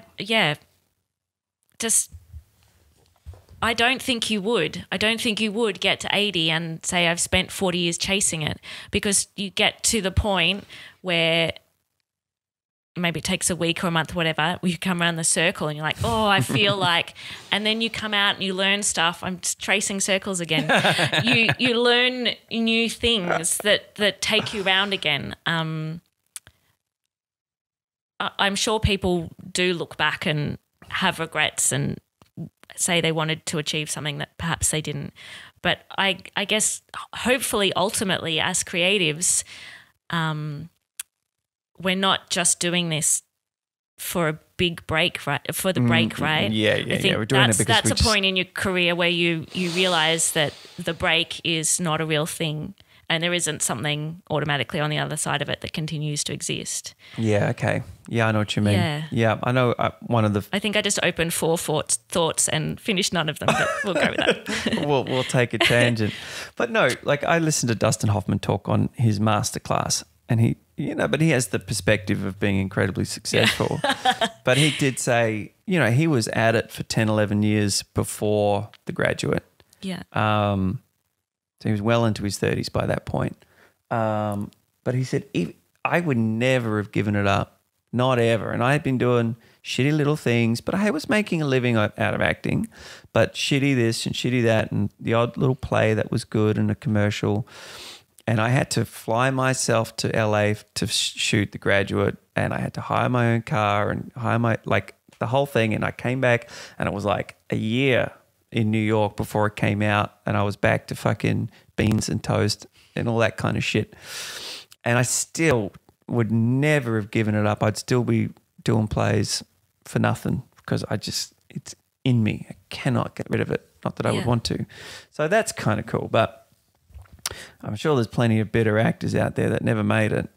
I don't think you would. I don't think you would get to 80 and say I've spent 40 years chasing it, because you get to the point where maybe it takes a week or a month or whatever, you come around the circle and you're like, oh, I feel like, and then you come out and you learn stuff. I'm just tracing circles again. You learn new things that take you around again. I'm sure people do look back and have regrets and say they wanted to achieve something that perhaps they didn't. But I guess hopefully ultimately as creatives, we're not just doing this for a big break, right? For the break, right? Yeah. We're doing it because that's a point in your career where you realise that the break is not a real thing and there isn't something automatically on the other side of it that continues to exist. Yeah, okay. Yeah, I know what you mean. Yeah, I know I think I just opened 4 thoughts and finished none of them, but we'll go with that. We'll take a tangent. But no, like I listened to Dustin Hoffman talk on his masterclass, and he has the perspective of being incredibly successful. Yeah. But he did say, he was at it for 10, 11 years before The Graduate. Yeah. So he was well into his 30s by that point. But he said, I would never have given it up, not ever. And I had been doing shitty little things, but I was making a living out of acting, but shitty this and shitty that and the odd little play that was good and a commercial. And I had to fly myself to LA to shoot The Graduate, and I had to hire my own car and hire the whole thing. And I came back and it was like a year in New York before it came out, and I was back to fucking beans and toast and all that kind of shit. And I still would never have given it up. I'd still be doing plays for nothing because it's in me. I cannot get rid of it. Not that I would want to. So that's kind of cool. But I'm sure there's plenty of bitter actors out there that never made it.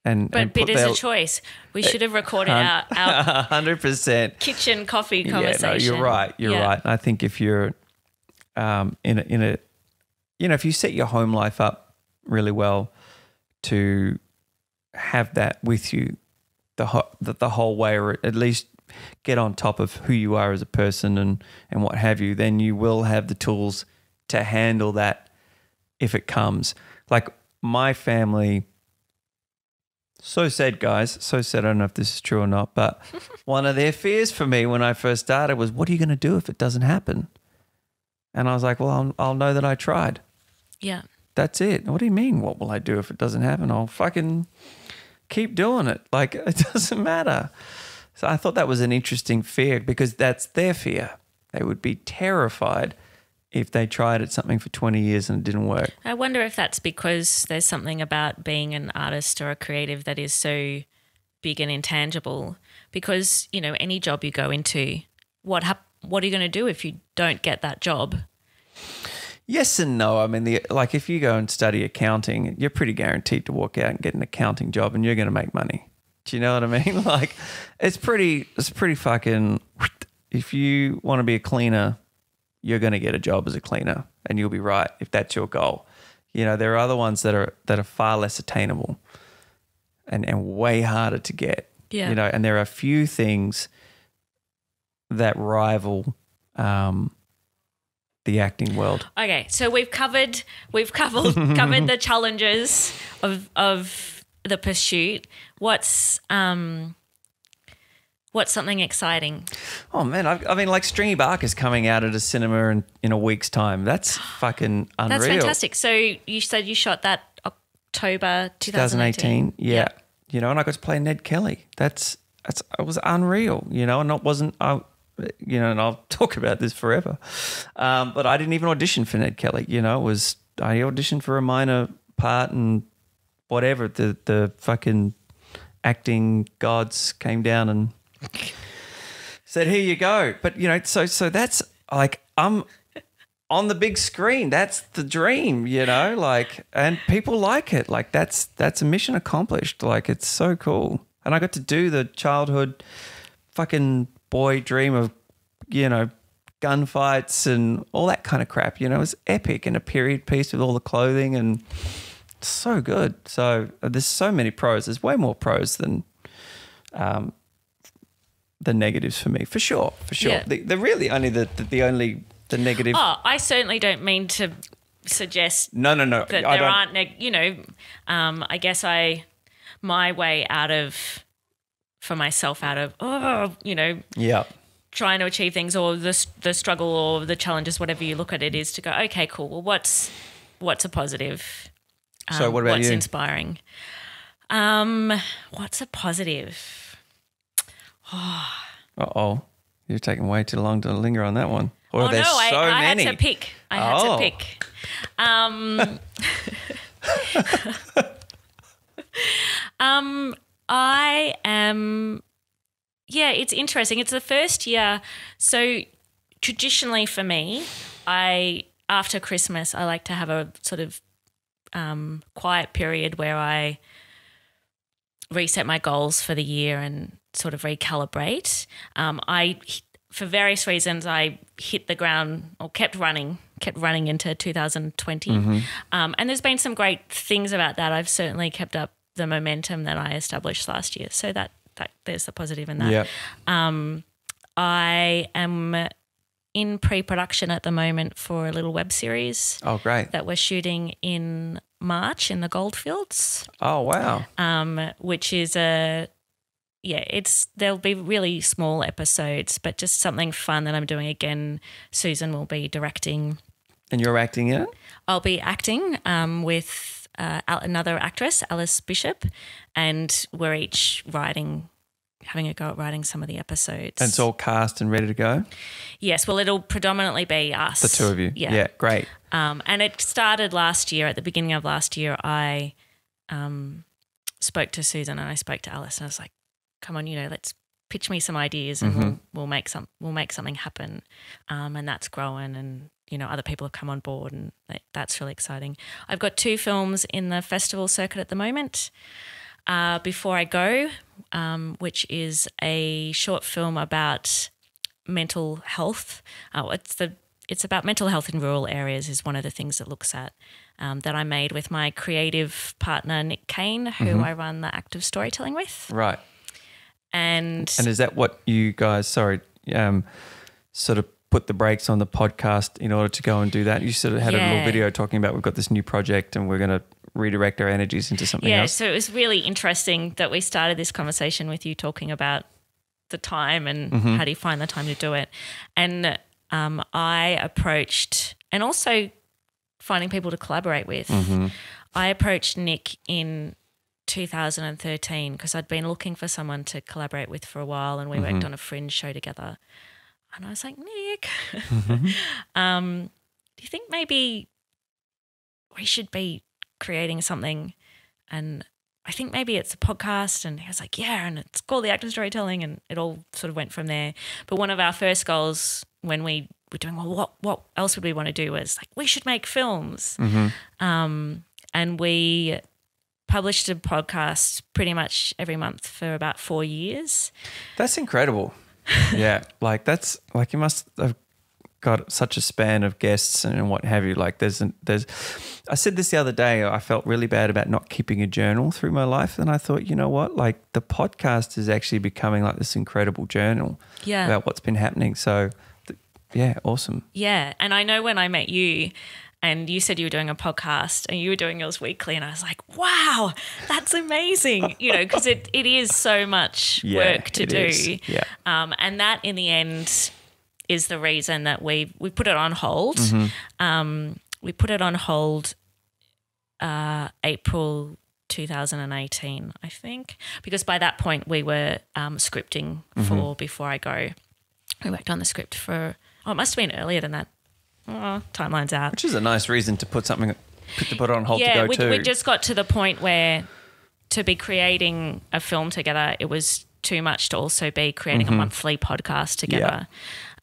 But bitter's a choice. We should have recorded our 100% kitchen coffee conversation. Yeah, no, you're right. You're right. And I think if you're if you set your home life up really well to have that with you the whole way, or at least get on top of who you are as a person and what have you. Then you will have the tools to handle that if it comes. Like my family, so sad, guys, so sad. I don't know if this is true or not, but one of their fears for me when I first started was, what are you going to do if it doesn't happen? And I was like, well, I'll know that I tried. Yeah. That's it. What do you mean, what will I do if it doesn't happen? I'll fucking keep doing it. Like, it doesn't matter. So I thought that was an interesting fear, because that's their fear. They would be terrified if they tried at something for 20 years and it didn't work. I wonder if that's because there's something about being an artist or a creative that is so big and intangible, because, you know, any job you go into, what are you going to do if you don't get that job? Yes and no. I mean, like if you go and study accounting, you're pretty guaranteed to walk out and get an accounting job and you're going to make money. Do you know what I mean? Like it's pretty fucking, if you want to be a cleaner, you're going to get a job as a cleaner and you'll be right if that's your goal. You know, there are other ones that are far less attainable and way harder to get. Yeah. You know, and there are a few things that rival the acting world. Okay, so we've covered covered the challenges of the pursuit. What's something exciting? Oh man, I mean, like Stringy Barker's coming out at a cinema in a week's time. That's fucking unreal. That's fantastic. So you said you shot that October 2018. Yeah. You know, and I got to play Ned Kelly. It was unreal. You know, and it wasn't. You know, and I'll talk about this forever. But I didn't even audition for Ned Kelly. You know, I auditioned for a minor part and whatever. The fucking acting gods came down and said, "Here you go." But you know, so that's like I'm on the big screen. That's the dream. You know, like, and people like it. Like that's a mission accomplished. Like it's so cool. And I got to do the childhood fucking boy dream of, you know, gunfights and all that kind of crap. You know, it was epic, and a period piece with all the clothing, and so good. So there's so many pros. There's way more pros than the negatives for me, for sure. Yeah. They're really only the negative. Oh, I certainly don't mean to suggest no that there aren't, I guess my way out of yeah, trying to achieve things, or the struggle or the challenges, whatever you look at it, is to go, okay, cool. Well, what's a positive? So what about what's you? Inspiring? What's a positive? Uh-oh. You're taking way too long to linger on that one. Or I many. had to pick. I had to pick. I am, it's interesting. It's the first year. So traditionally for me, after Christmas, I like to have a sort of quiet period where I reset my goals for the year and sort of recalibrate. For various reasons, I hit the ground or kept running into 2020. Mm-hmm. And there's been some great things about that. I've certainly kept up the momentum that I established last year. So that there's the positive in that. Yep. I am in pre-production at the moment for a little web series. Oh, great. That we're shooting in March in the Goldfields. Oh, wow. Which is there'll be really small episodes, but just something fun that I'm doing again. Susan will be directing. And you're acting in it? I'll be acting with another actress, Alice Bishop, and we're each having a go at writing some of the episodes. And it's all cast and ready to go? Yes. Well, it'll predominantly be us. The two of you? Yeah. Great. And it started last year. At the beginning of last year, I spoke to Susan and I spoke to Alice, and I was like, come on, let's pitch me some ideas and Mm-hmm. we'll make something happen. And that's growing, and other people have come on board, and that's really exciting. I've got 2 films in the festival circuit at the moment. Before I Go, which is a short film about mental health. it's about mental health in rural areas is one of the things it looks at, that I made with my creative partner, Nick Kane, who I run the Active Storytelling with. Right. And is that what you guys, sort of put the brakes on the podcast in order to go and do that? You sort of had a little video talking about we've got this new project and we're going to redirect our energies into something else. So it was really interesting that we started this conversation with you talking about the time and how do you find the time to do it. And I approached, and also finding people to collaborate with, I approached Nick in 2013 because I'd been looking for someone to collaborate with for a while, and we worked on a Fringe show together. And I was like, Nick, do you think maybe we should be creating something? And I think maybe it's a podcast. And he was like, yeah, and it's called the Active Storytelling, and it all sort of went from there. But one of our first goals when we were doing, well, what else would we want to do, was like, we should make films. And we published a podcast pretty much every month for about 4 years. That's incredible. Yeah, like that's like you must have got such a span of guests and what have you. Like there's I said this the other day, I felt really bad about not keeping a journal through my life, and I thought, you know what, like the podcast is actually becoming like this incredible journal about what's been happening. So awesome. Yeah, and I know when I met you and you said you were doing a podcast and you were doing yours weekly, and I was like, wow, that's amazing, because it is so much work to do. Yeah. And that in the end is the reason that we put it on hold. We put it on hold April 2018, I think, because by that point we were scripting for Before I Go. We worked on the script for, it must have been earlier than that. Oh, timeline's out. Which is a nice reason to put it on hold to go to. We just got to the point where to be creating a film together, it was too much to also be creating a monthly podcast together.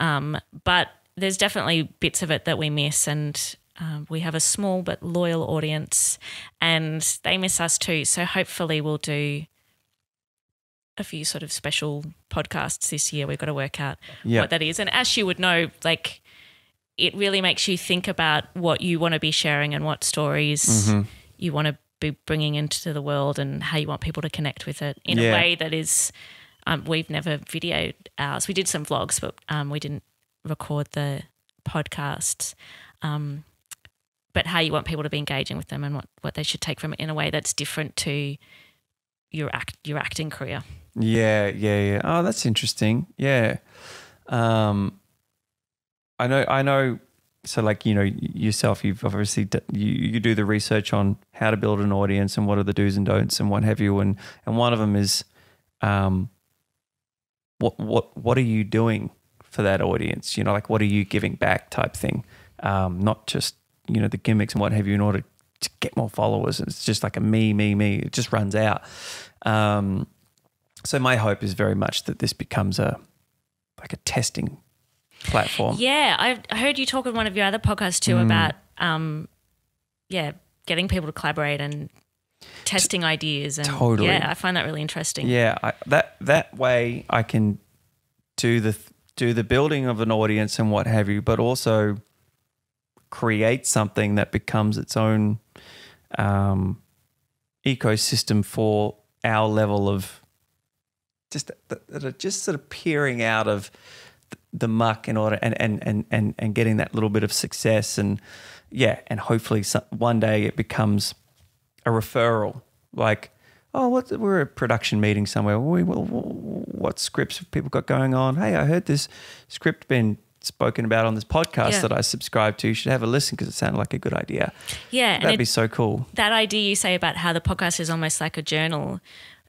But there's definitely bits of it that we miss, and we have a small but loyal audience and they miss us too. So hopefully we'll do a few sort of special podcasts this year. We've got to work out what that is. And as you would know, like, it really makes you think about what you want to be sharing and what stories you want to be bringing into the world and how you want people to connect with it in a way that is we've never videoed ours. We did some vlogs, but we didn't record the podcasts. But how you want people to be engaging with them and what they should take from it in a way that's different to your acting career. Yeah. Oh, that's interesting. Yeah. I know. So, like, yourself, you've obviously you do the research on how to build an audience and what are the do's and don'ts and what have you, and one of them is, what are you doing for that audience? Like, what are you giving back type thing, not just the gimmicks and what have you in order to get more followers. It's just like a me. It just runs out. So my hope is very much that this becomes a testing platform. Yeah, I heard you talk with one of your other podcasts too about getting people to collaborate and testing ideas. And totally. Yeah, I find that really interesting. Yeah, that way I can do the building of an audience and what have you, but also create something that becomes its own ecosystem for our level of just sort of peering out of the muck in order and getting that little bit of success, and hopefully one day it becomes a referral. Like, we're at a production meeting somewhere. What scripts have people got going on? Hey, I heard this script been spoken about on this podcast that I subscribe to. You should have a listen because it sounded like a good idea. Yeah. That'd be so cool. That idea you say about how the podcast is almost like a journal.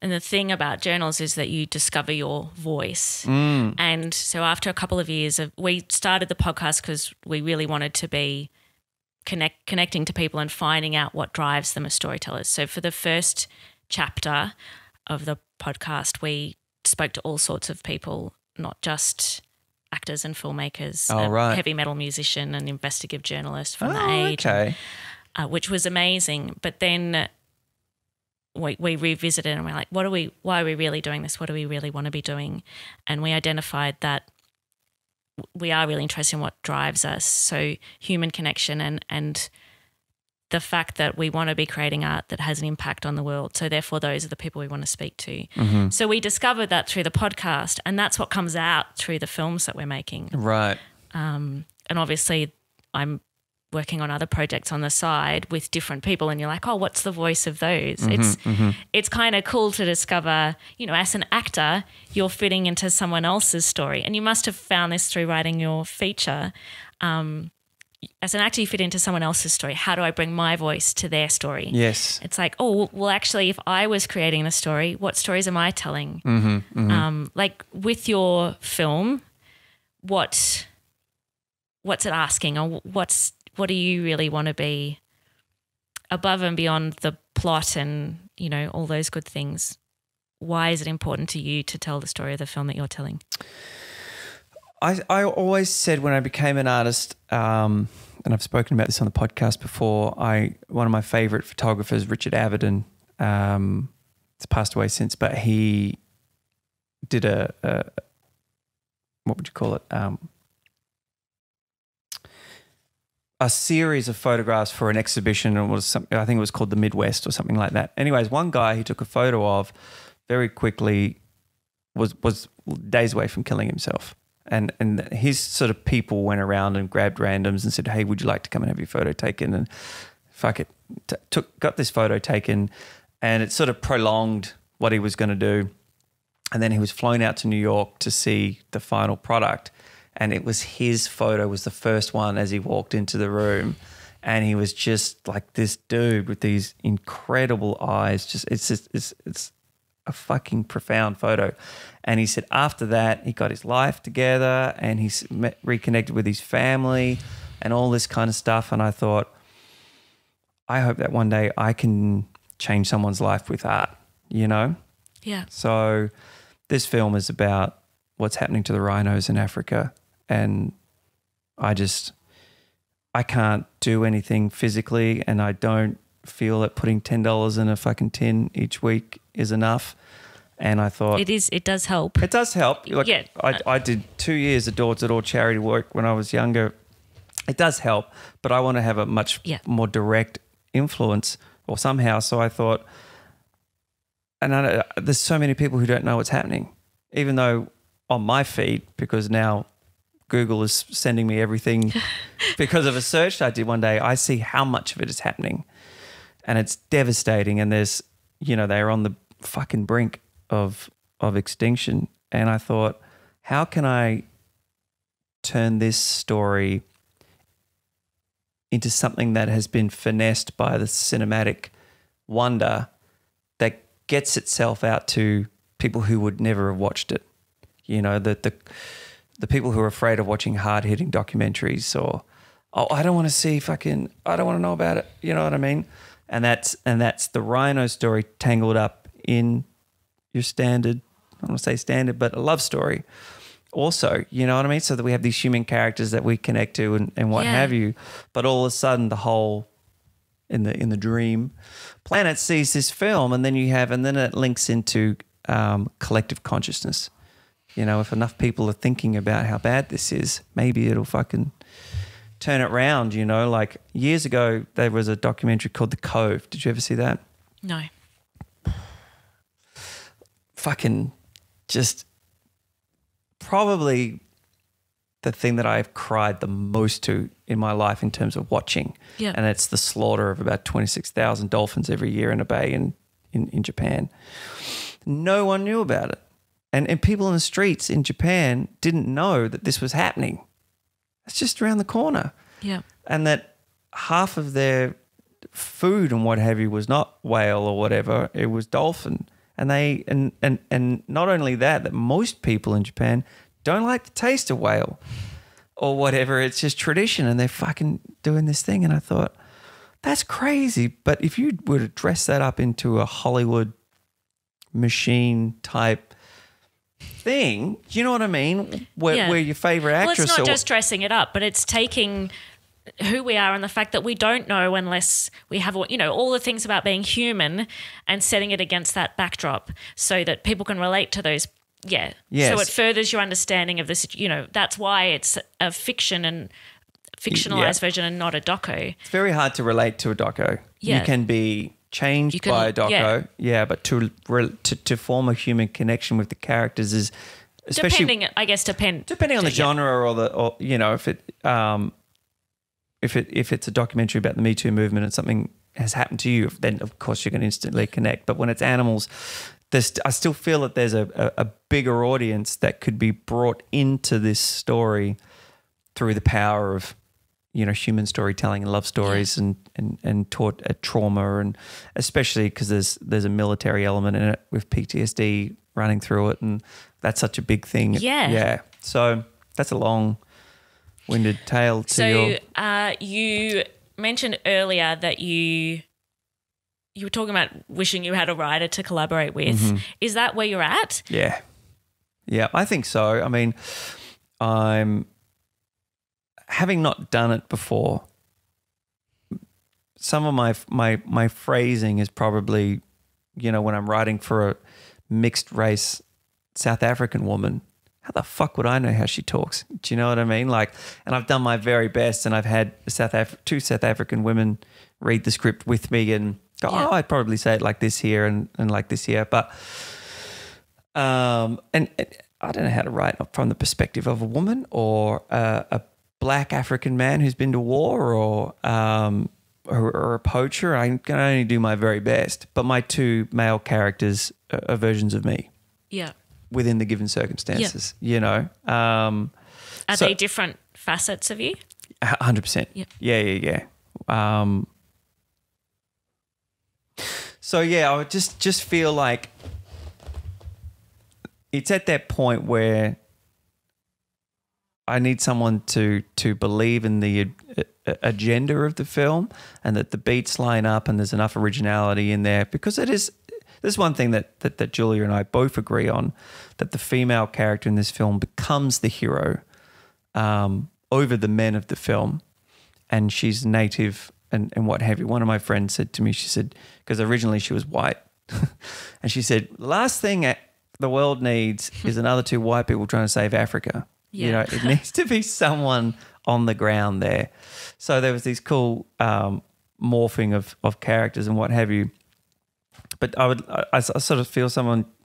And the thing about journals is that you discover your voice. And so after a couple of years we started the podcast because we really wanted to be connecting to people and finding out what drives them as storytellers. So for the first chapter of the podcast, we spoke to all sorts of people, not just actors and filmmakers, a heavy metal musician, an investigative journalist from The Age, which was amazing. But then we revisited and we're like, why are we really doing this? What do we really want to be doing? And we identified that we are really interested in what drives us. So human connection and the fact that we want to be creating art that has an impact on the world. So therefore those are the people we want to speak to. Mm-hmm. So we discovered that through the podcast, and that's what comes out through the films that we're making. Right. And obviously I'm working on other projects on the side with different people, and you're like, oh, what's the voice of those? It's kind of cool to discover, you know, as an actor, you're fitting into someone else's story. And you must have found this through writing your feature. As an actor, you fit into someone else's story. How do I bring my voice to their story? Yes. It's like, oh, well, actually, if I was creating the story, what stories am I telling? Like with your film, what's it asking, or what do you really want to be above and beyond the plot and, you know, all those good things? Why is it important to you to tell the story of the film that you're telling? I always said when I became an artist, and I've spoken about this on the podcast before, one of my favourite photographers, Richard Avedon, it's passed away since, but he did a what would you call it? A series of photographs for an exhibition, and I think it was called the Midwest or something like that. Anyways, one guy he took a photo of very quickly was days away from killing himself. And his sort of people went around and grabbed randoms and said, hey, would you like to come and have your photo taken? And fuck it, got this photo taken, and it sort of prolonged what he was going to do. And then he was flown out to New York to see the final product. And it was his photo was the first one as he walked into the room. And he was just like this dude with these incredible eyes. It's a fucking profound photo. And he said after that, he got his life together and he's reconnected with his family and all this kind of stuff. And I thought, I hope that one day I can change someone's life with art, you know? Yeah. So this film is about what's happening to the rhinos in Africa. And I can't do anything physically, and I don't feel that putting $10 in a fucking tin each week is enough. And I thought it does help. It does help. Like, yeah. I did 2 years of door-to-door charity work when I was younger. It does help, but I want to have a much more direct influence or somehow. So I thought, and there's so many people who don't know what's happening, even though on my feed, because now Google is sending me everything because of a search I did one day, I see how much of it is happening, and it's devastating. And there's, you know, they're on the fucking brink of extinction. And I thought, how can I turn this story into something that has been finessed by the cinematic wonder that gets itself out to people who would never have watched it? You know, the people who are afraid of watching hard-hitting documentaries, or, oh, I don't want to see I don't want to know about it. You know what I mean? And that's the rhino story tangled up in your standard, I don't want to say standard, but a love story also, you know what I mean? So that we have these human characters that we connect to and what have you. But all of a sudden the whole, in the dream planet sees this film, and then it links into collective consciousness. You know, if enough people are thinking about how bad this is, maybe it'll fucking turn it round, you know. Like years ago, there was a documentary called The Cove. Did you ever see that? No. Fucking just probably the thing that I've cried the most to in my life in terms of watching. Yeah. And it's the slaughter of about 26,000 dolphins every year in a bay in Japan. No one knew about it. And people in the streets in Japan didn't know that this was happening. It's just around the corner. Yeah. And that half of their food and what have you was not whale or whatever, it was dolphin. And and not only that most people in Japan don't like the taste of whale or whatever. It's just tradition, and they're fucking doing this thing. And I thought, that's crazy. But if you were to dress that up into a Hollywood machine type thing, do you know what I mean? Where your favorite actress. Well, it's not just dressing it up, but it's taking who we are and the fact that we don't know unless we have, you know, all the things about being human, and setting it against that backdrop so that people can relate to those Yeah. Yes. So it furthers your understanding of this. That's why it's a fiction and fictionalized version and not a doco. It's very hard to relate to a doco. Yeah. You can be changed by a doco, but to form a human connection with the characters is especially depending on the genre or if it's a documentary about the Me Too movement and something has happened to you, then of course you can instantly connect. But when it's animals, I still feel that there's a bigger audience that could be brought into this story through the power of human storytelling and love stories and taught at trauma, and especially because there's a military element in it with PTSD running through it, and that's such a big thing. Yeah. So that's a long-winded tale to you mentioned earlier that you were talking about wishing you had a writer to collaborate with. Mm-hmm. Is that where you're at? Yeah. Yeah, I think so. I mean, I'm having not done it before. Some of my phrasing is probably, when I'm writing for a mixed race South African woman, how the fuck would I know how she talks? Do you know what I mean? And I've done my very best, and I've had two South African women read the script with me and go, I'd probably say it like this here and like this here. But, and I don't know how to write from the perspective of a woman or a Black African man who's been to war or a poacher. I can only do my very best. But my two male characters are versions of me. Yeah. Within the given circumstances, Are they different facets of you? 100%. Yeah. I would just feel like it's at that point where I need someone to believe in the agenda of the film and that the beats line up and there's enough originality in there, because there's one thing that Julia and I both agree on, that the female character in this film becomes the hero over the men of the film, and she's native and what have you. One of my friends said to me, she said, because originally she was white, and she said, the last thing the world needs is another two white people trying to save Africa. Yeah. It needs to be someone on the ground there. So there was these cool morphing of characters and what have you. But I sort of feel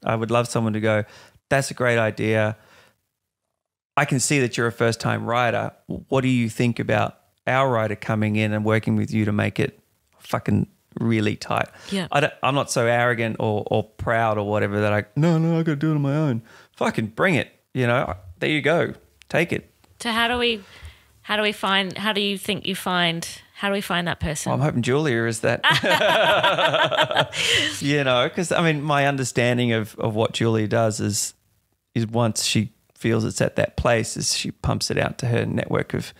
I would love someone to go, that's a great idea. I can see that you're a first-time writer. What do you think about our writer coming in and working with you to make it fucking really tight? Yeah. I'm not so arrogant or proud or whatever that I got to do it on my own. Fucking bring it, There you go. Take it. So how do we find that person? Well, I'm hoping Julia is that. Because my understanding of what Julia does is once she feels it's at that place, is she pumps it out to her network of.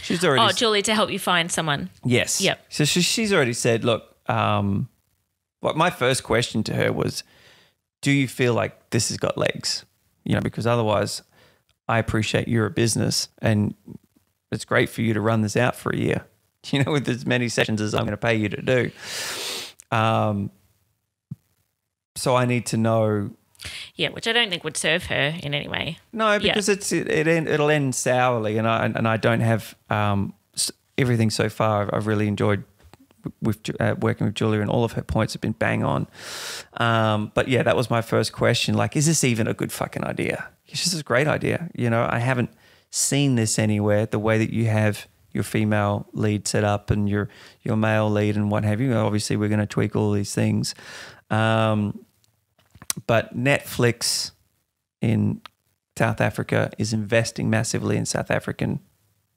She's already. Oh, Julia, to help you find someone. Yes. Yep. So she's already said, look. My first question to her was, do you feel like this has got legs? Because otherwise, I appreciate you're a business and it's great for you to run this out for a year. With as many sessions as I'm going to pay you to do. So I need to know. Yeah, which I don't think would serve her in any way. No, because it'll end sourly, and I don't have everything so far. I've really enjoyed with working with Julia, and all of her points have been bang on. But yeah, that was my first question. Like, is this even a good fucking idea? It's just a great idea. I haven't seen this anywhere. The way that you have your female lead set up and your male lead and what have you. Obviously, we're going to tweak all these things. But Netflix in South Africa is investing massively in South African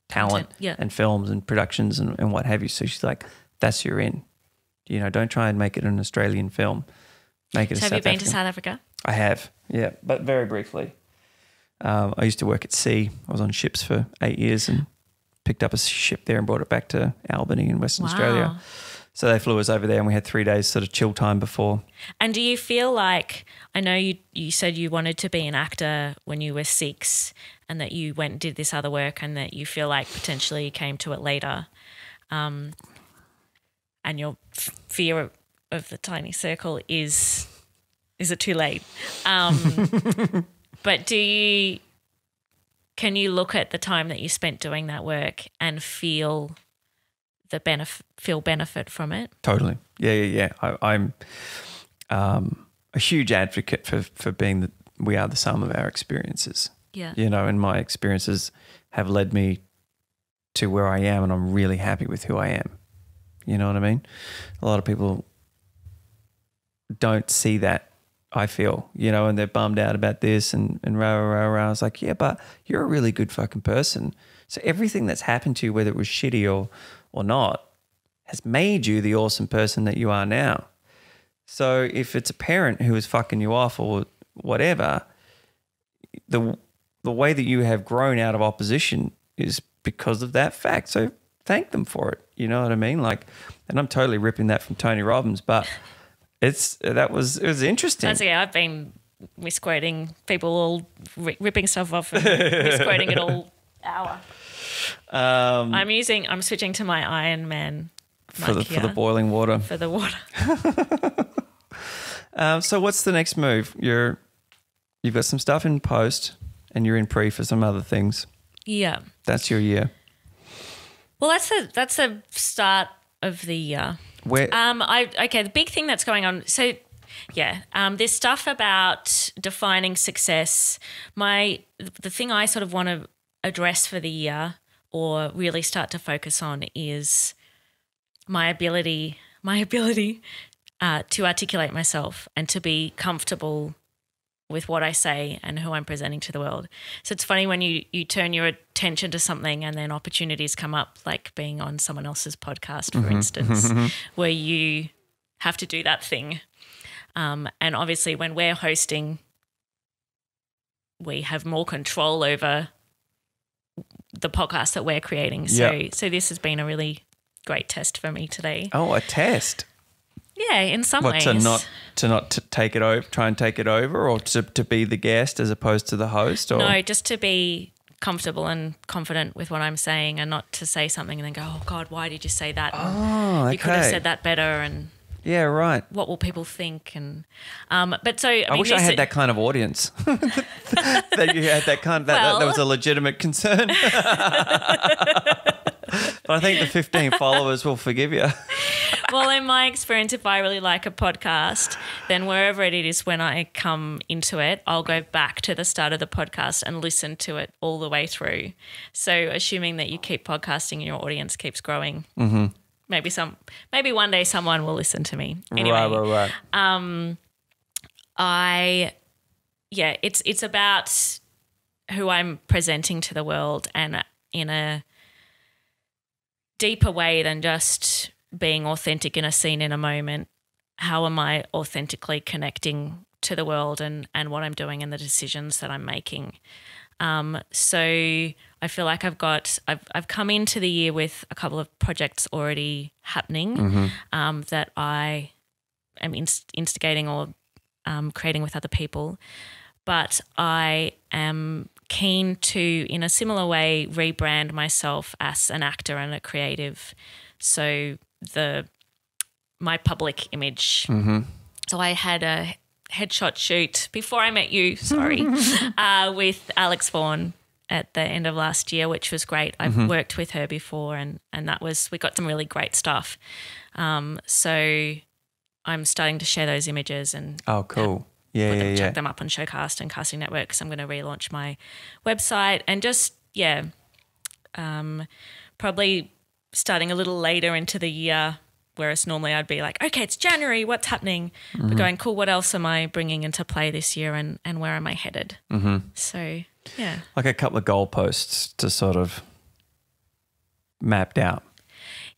talent and films and productions and what have you. So she's like, that's your in. Don't try and make it an Australian film. Make it a South African. Have you been to South Africa? I have, yeah, but very briefly. I used to work at sea. I was on ships for 8 years and picked up a ship there and brought it back to Albany in Western Australia. So they flew us over there and we had 3 days sort of chill time before. And do you feel like, I know you said you wanted to be an actor when you were 6 and that you went and did this other work and that you feel like potentially you came to it later, and your fear of the tiny circle is Is it too late? But can you look at the time that you spent doing that work and feel benefit from it? Totally. Yeah. I'm a huge advocate for being we are the sum of our experiences. Yeah. And my experiences have led me to where I am, and I'm really happy with who I am. You know what I mean? A lot of people don't see that, I feel, and they're bummed out about this and rah. I was like, yeah, but you're a really good fucking person. So everything that's happened to you, whether it was shitty or not, has made you the awesome person that you are now. So if it's a parent who is fucking you off or whatever, the way that you have grown out of opposition is because of that fact. So thank them for it. You know what I mean? Like, and I'm totally ripping that from Tony Robbins, but it was interesting. That's okay. I've been misquoting people all ripping stuff off and misquoting it all hour. I'm switching to my Iron Man for the boiling water. For the water. So what's the next move? You've got some stuff in post and you're in pre for some other things. Yeah. That's your year. Well, that's the start of the year. The big thing that's going on. So, yeah, this stuff about defining success. The thing I sort of want to address for the year, or really start to focus on, is my ability to articulate myself and to be comfortable with what I say and who I'm presenting to the world. So it's funny when you turn your attention to something and then opportunities come up, like being on someone else's podcast, for instance, where you have to do that thing. And obviously when we're hosting, we have more control over the podcast that we're creating. So this has been a really great test for me today. Oh, a test. Yeah, in some ways. To not take it over, try and take it over, or to be the guest as opposed to the host? Or? No, just to be comfortable and confident with what I'm saying, and not to say something and then go, oh God, why did you say that? Oh, okay. You could have said that better, and yeah, right. What will people think? And but so I wish I had that kind of audience. That you had that kind of that was a legitimate concern. But I think the 15 followers will forgive you. Well, in my experience, if I really like a podcast, then wherever it is when I come into it, I'll go back to the start of the podcast and listen to it all the way through. So assuming that you keep podcasting and your audience keeps growing, maybe one day someone will listen to me. Anyway, right. It's about who I'm presenting to the world, and in a deeper way than just being authentic in a scene in a moment. How am I authentically connecting to the world and what I'm doing and the decisions that I'm making? So I feel like I've come into the year with a couple of projects already happening that I am instigating or creating with other people, but I am keen to, in a similar way, rebrand myself as an actor and a creative. So my public image. So I had a headshot shoot before I met you, with Alex Vaughan at the end of last year, which was great. I've worked with her before, and we got some really great stuff. So I'm starting to share those images and oh, cool. Check them up on Showcast and Casting Network, because I'm going to relaunch my website and just probably starting a little later into the year, whereas normally I'd be like, okay, it's January, what's happening? But going, cool, what else am I bringing into play this year, and where am I headed? So, yeah. Like a couple of goalposts to sort of mapped out.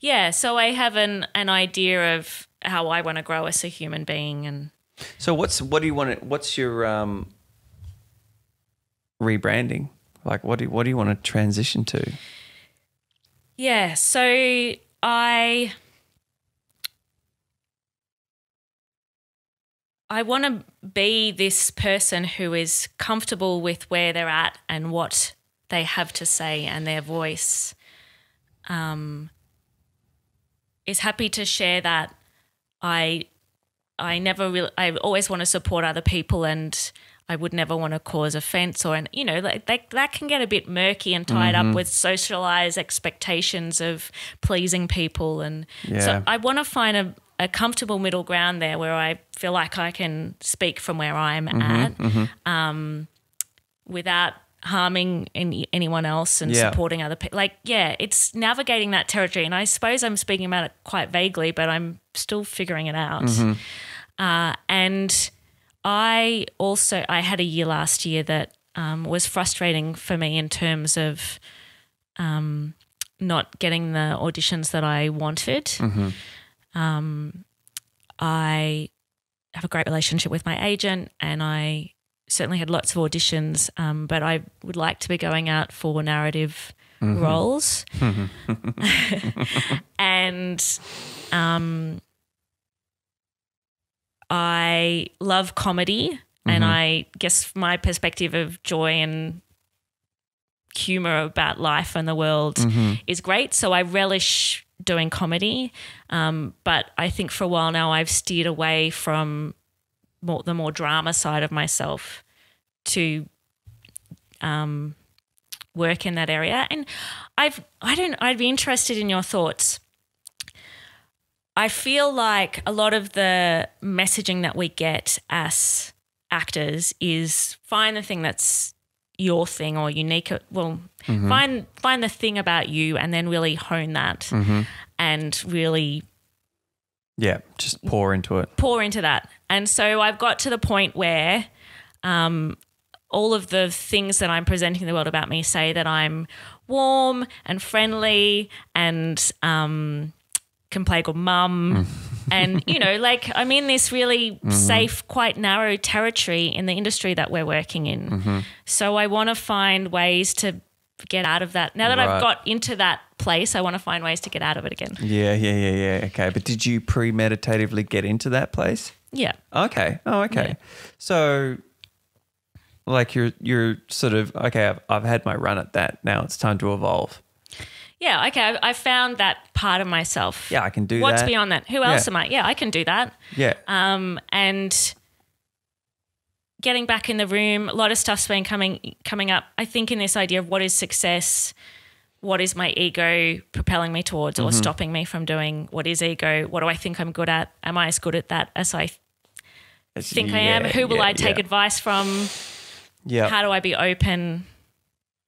Yeah, so I have an idea of how I want to grow as a human being. And so what's your rebranding? Like what do you want to transition to? Yeah, so I want to be this person who is comfortable with where they're at and what they have to say, and their voice is happy to share that. I I always want to support other people, and I would never want to cause offense or, that can get a bit murky and tied up with socialized expectations of pleasing people. And so I want to find a comfortable middle ground there where I feel like I can speak from where I'm at without harming anyone else and supporting other people. It's navigating that territory. And I suppose I'm speaking about it quite vaguely, but I'm still figuring it out. And I had a year last year that was frustrating for me in terms of not getting the auditions that I wanted. I have a great relationship with my agent, and I certainly had lots of auditions, but I would like to be going out for narrative roles. And I love comedy, and I guess my perspective of joy and humour about life and the world is great. So I relish doing comedy, but I think for a while now I've steered away from the more drama side of myself to work in that area. And I'd be interested in your thoughts. I feel like a lot of the messaging that we get as actors is find the thing that's your thing or unique. Well, find the thing about you and then really hone that and really just pour into it. Pour into that. And so I've got to the point where all of the things that I'm presenting to the world about me say that I'm warm and friendly and can play a good mum. And, I'm in this really safe, quite narrow territory in the industry that we're working in. So I want to find ways to get out of that. Now that I've got into that place, I want to find ways to get out of it again. Yeah. Okay. But did you premeditatively get into that place? Yeah. Okay. Oh, okay. Yeah. So like you're sort of, okay, I've had my run at that. Now it's time to evolve. Yeah, okay, I found that part of myself. Yeah, I can do What's that. What's beyond that? Who else am I? Yeah, I can do that. Yeah. And getting back in the room, a lot of stuff's been coming up. I think in this idea of what is success, what is my ego propelling me towards or stopping me from doing, what is ego, what do I think I'm good at? Am I as good at that as I think I am? Who will I take advice from? Yeah. How do I be open?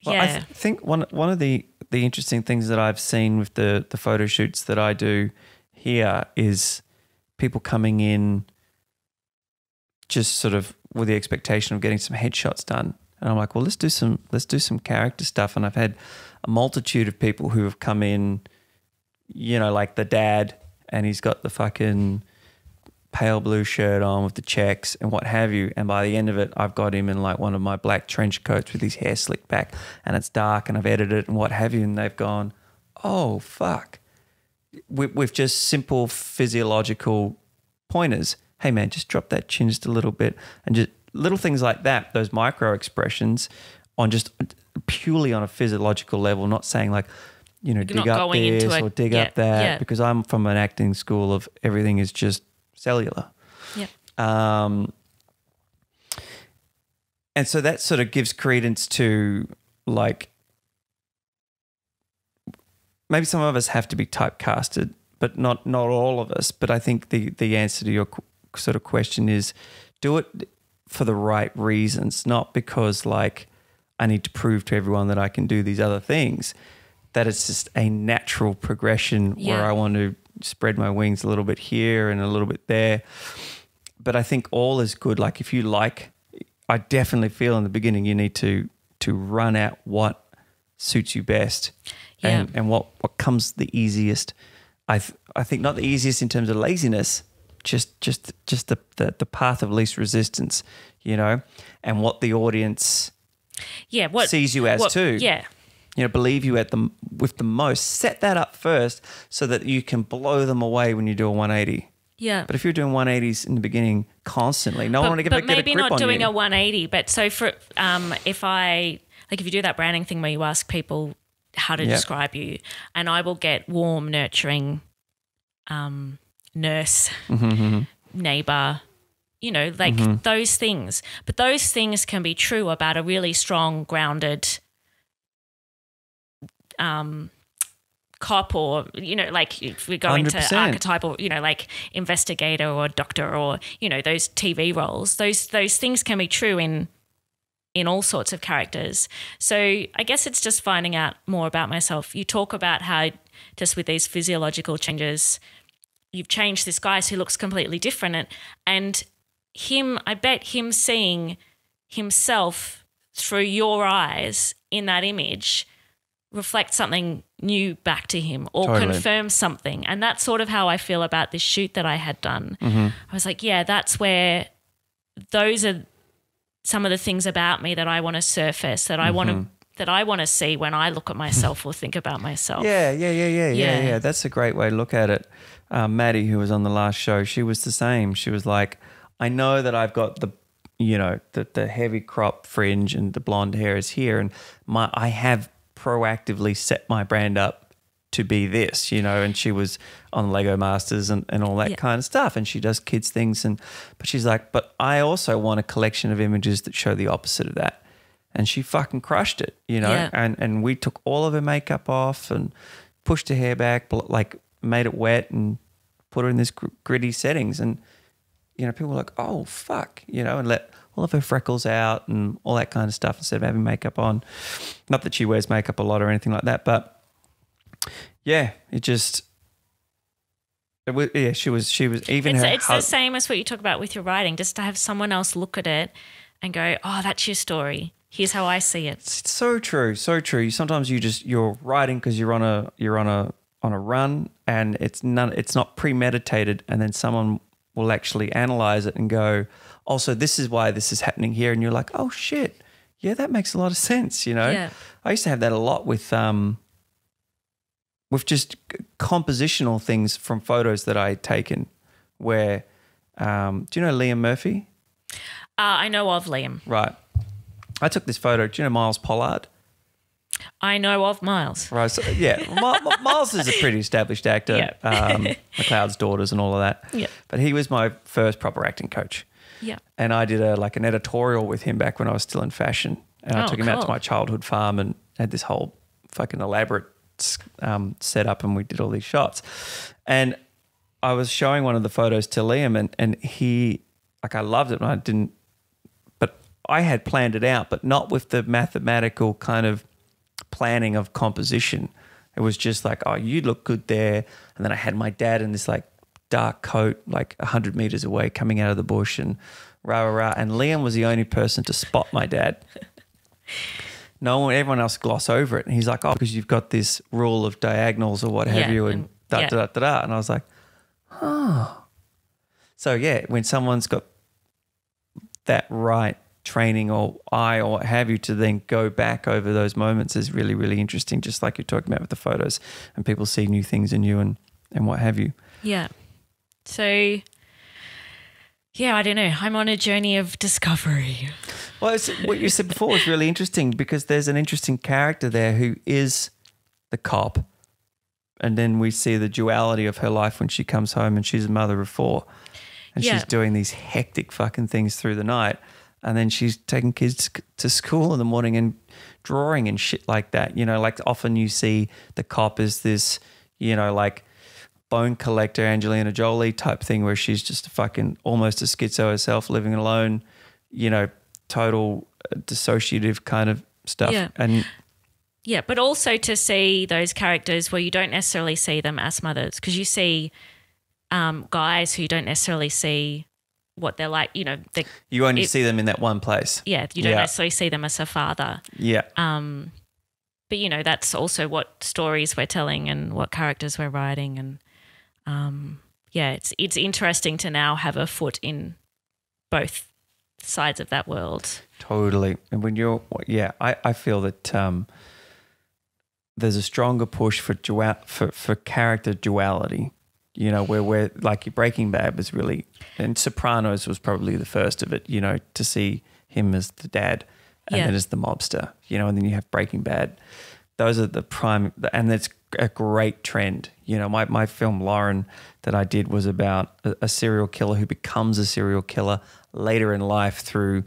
Well, I think one of the interesting things that I've seen with the photo shoots that I do here is people coming in just sort of with the expectation of getting some headshots done. And I'm like, well, let's do some character stuff. And I've had a multitude of people who have come in, like the dad, and he's got the fucking pale blue shirt on with the checks and what have you. And by the end of it, I've got him in like one of my black trench coats with his hair slicked back and it's dark and I've edited it and what have you. And they've gone, oh, fuck. With just simple physiological pointers. Hey, man, just drop that chin just a little bit. And just little things like that, those micro expressions on just purely on a physiological level, not saying like, dig up this or dig up that, because I'm from an acting school of everything is just cellular. Yep. And so that sort of gives credence to like maybe some of us have to be typecasted, but not all of us. But I think the answer to your sort of question is do it for the right reasons, not because like I need to prove to everyone that I can do these other things, that it's just a natural progression where I want to spread my wings a little bit here and a little bit there. But I think all is good. Like if you like, I definitely feel in the beginning you need to run out what suits you best and what comes the easiest. I think not the easiest in terms of laziness, just the path of least resistance, and what the audience sees you as too. Yeah. Believe you with the most. Set that up first so that you can blow them away when you do a 180. Yeah. But if you're doing 180s in the beginning constantly, no one want to get a grip on you. But maybe not doing a 180. But so for if you do that branding thing where you ask people how to describe you, and I will get warm, nurturing, nurse, neighbor, you know, like those things. But those things can be true about a really strong, grounded cop, or, you know, like if we go 100%. into archetypal, you know, like investigator or doctor, or, you know, those TV roles, those things can be true in all sorts of characters. So I guess it's just finding out more about myself. You talk about how just with these physiological changes, you've changed this guy who looks completely different, and him, I bet him seeing himself through your eyes in that image reflects something new back to him, or Totally. confirms something. And that's sort of how I feel about this shoot that I had done. I was like, yeah, that's where those are some of the things about me that I want to surface, that I want to see when I look at myself or think about myself. Yeah. That's a great way to look at it. Maddie, who was on the last show, she was the same. She was like, I know that I've got the, you know, the heavy crop fringe and the blonde hair is here, and I have proactively set my brand up to be this, you know. And she was on Lego Masters and all that kind of stuff, and she does kids things, but she's like, but I also want a collection of images that show the opposite of that. And she fucking crushed it, you know. Yeah. And we took all of her makeup off and pushed her hair back, like made it wet and put her in this gritty settings. And, you know, people were like, oh, fuck, you know, and let all of her freckles out and all that kind of stuff instead of having makeup on. Not that she wears makeup a lot or anything like that, but yeah, she was even it's the same as what you talk about with your writing, just to have someone else look at it and go, oh, that's your story. Here's how I see it. It's so true, so true. Sometimes you're writing because you're on a run, and it's not premeditated, and then someone will actually analyze it and go, oh, so this is why this is happening here, and you're like, oh shit, yeah, that makes a lot of sense, you know. Yeah. I used to have that a lot with just compositional things from photos that I had taken. Where, do you know Liam Murphy? I know of Liam. Right. I took this photo. Do you know Miles Pollard? I know of Miles. Right. So, yeah. Miles is a pretty established actor. Yeah. McLeod's Daughters and all of that. Yeah. But he was my first proper acting coach. Yeah. And I did an editorial with him back when I was still in fashion. And I took him out to my childhood farm and had this whole fucking elaborate setup, and we did all these shots. And I was showing one of the photos to Liam, and he, like, I loved it, and I didn't, but I had planned it out, but not with the mathematical kind of planning of composition. It was just like, oh, you look good there. And then I had my dad in this like dark coat, like 100 meters away, coming out of the bush, and rah, rah, rah. And Liam was the only person to spot my dad. No one, everyone else gloss over it. And he's like, oh, because you've got this rule of diagonals or what have you, and da. And I was like, oh. So yeah, when someone's got that right training or eye or what have you to then go back over those moments is really, really interesting, just like you're talking about with the photos, and people see new things in you and what have you. Yeah. So, yeah, I don't know. I'm on a journey of discovery. Well, what you said before was really interesting, because there's an interesting character there who is the cop, and then we see the duality of her life when she comes home and she's a mother of 4, and she's doing these hectic fucking things through the night, and then she's taking kids to school in the morning and drawing and shit like that. You know, like often you see the cop as this, you know, like bone collector Angelina Jolie type thing, where she's just a fucking almost a schizo herself, living alone, you know, total dissociative kind of stuff. Yeah. And yeah, but also to see those characters where you don't necessarily see them as mothers, because you see guys who don't necessarily see what they're like, you know. You only see them in that one place. Yeah, you don't necessarily see them as a father. Yeah. But, you know, that's also what stories we're telling and what characters we're writing. And, it's interesting to now have a foot in both sides of that world. Totally. And when I feel that there's a stronger push for character duality, you know, where like Breaking Bad was really, and Sopranos was probably the first of it, you know, to see him as the dad and then as the mobster, you know, and then you have Breaking Bad. those are the prime, and it's a great trend. You know, my film Lauren that I did was about a serial killer who becomes a serial killer later in life through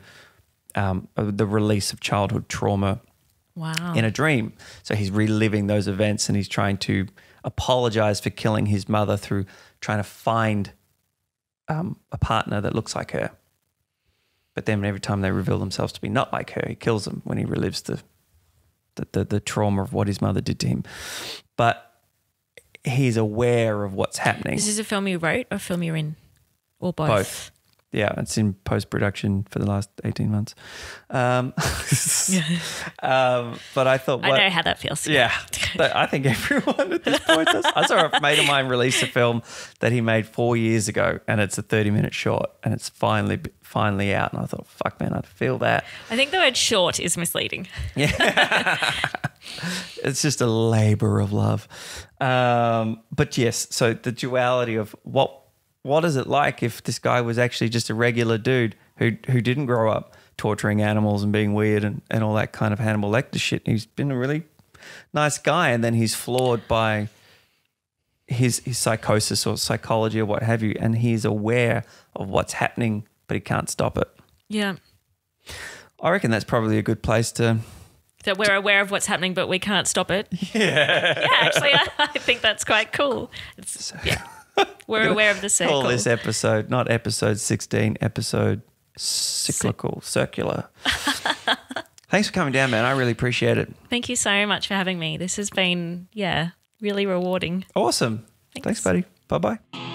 the release of childhood trauma. Wow. In a dream. So he's reliving those events and he's trying to apologize for killing his mother through trying to find a partner that looks like her. But then every time they reveal themselves to be not like her, he kills them when he relives the trauma of what his mother did to him. But he's aware of what's happening. This is a film you wrote or a film you're in? Or both? Both. Yeah, it's in post-production for the last 18 months. But I thought... I know how that feels. Yeah, I think everyone at this point does. I saw a mate of mine release a film that he made 4 years ago, and it's a 30-minute short, and it's finally out. And I thought, fuck, man, I feel that. I think the word short is misleading. Yeah. It's just a labor of love. But yes, so the duality of what is it like if this guy was actually just a regular dude who didn't grow up torturing animals and being weird and all that kind of Hannibal Lecter shit. He's been a really nice guy, and then he's flawed by his psychosis or psychology or what have you, and he's aware of what's happening, but he can't stop it. Yeah. I reckon that's probably a good place to... That we're aware of what's happening, but we can't stop it. Yeah. Yeah, actually, I think that's quite cool. Yeah. We're aware of the circle. Call this episode, not episode 16, episode circular. Thanks for coming down, man. I really appreciate it. Thank you so much for having me. This has been, really rewarding. Awesome. Thanks buddy. Bye-bye.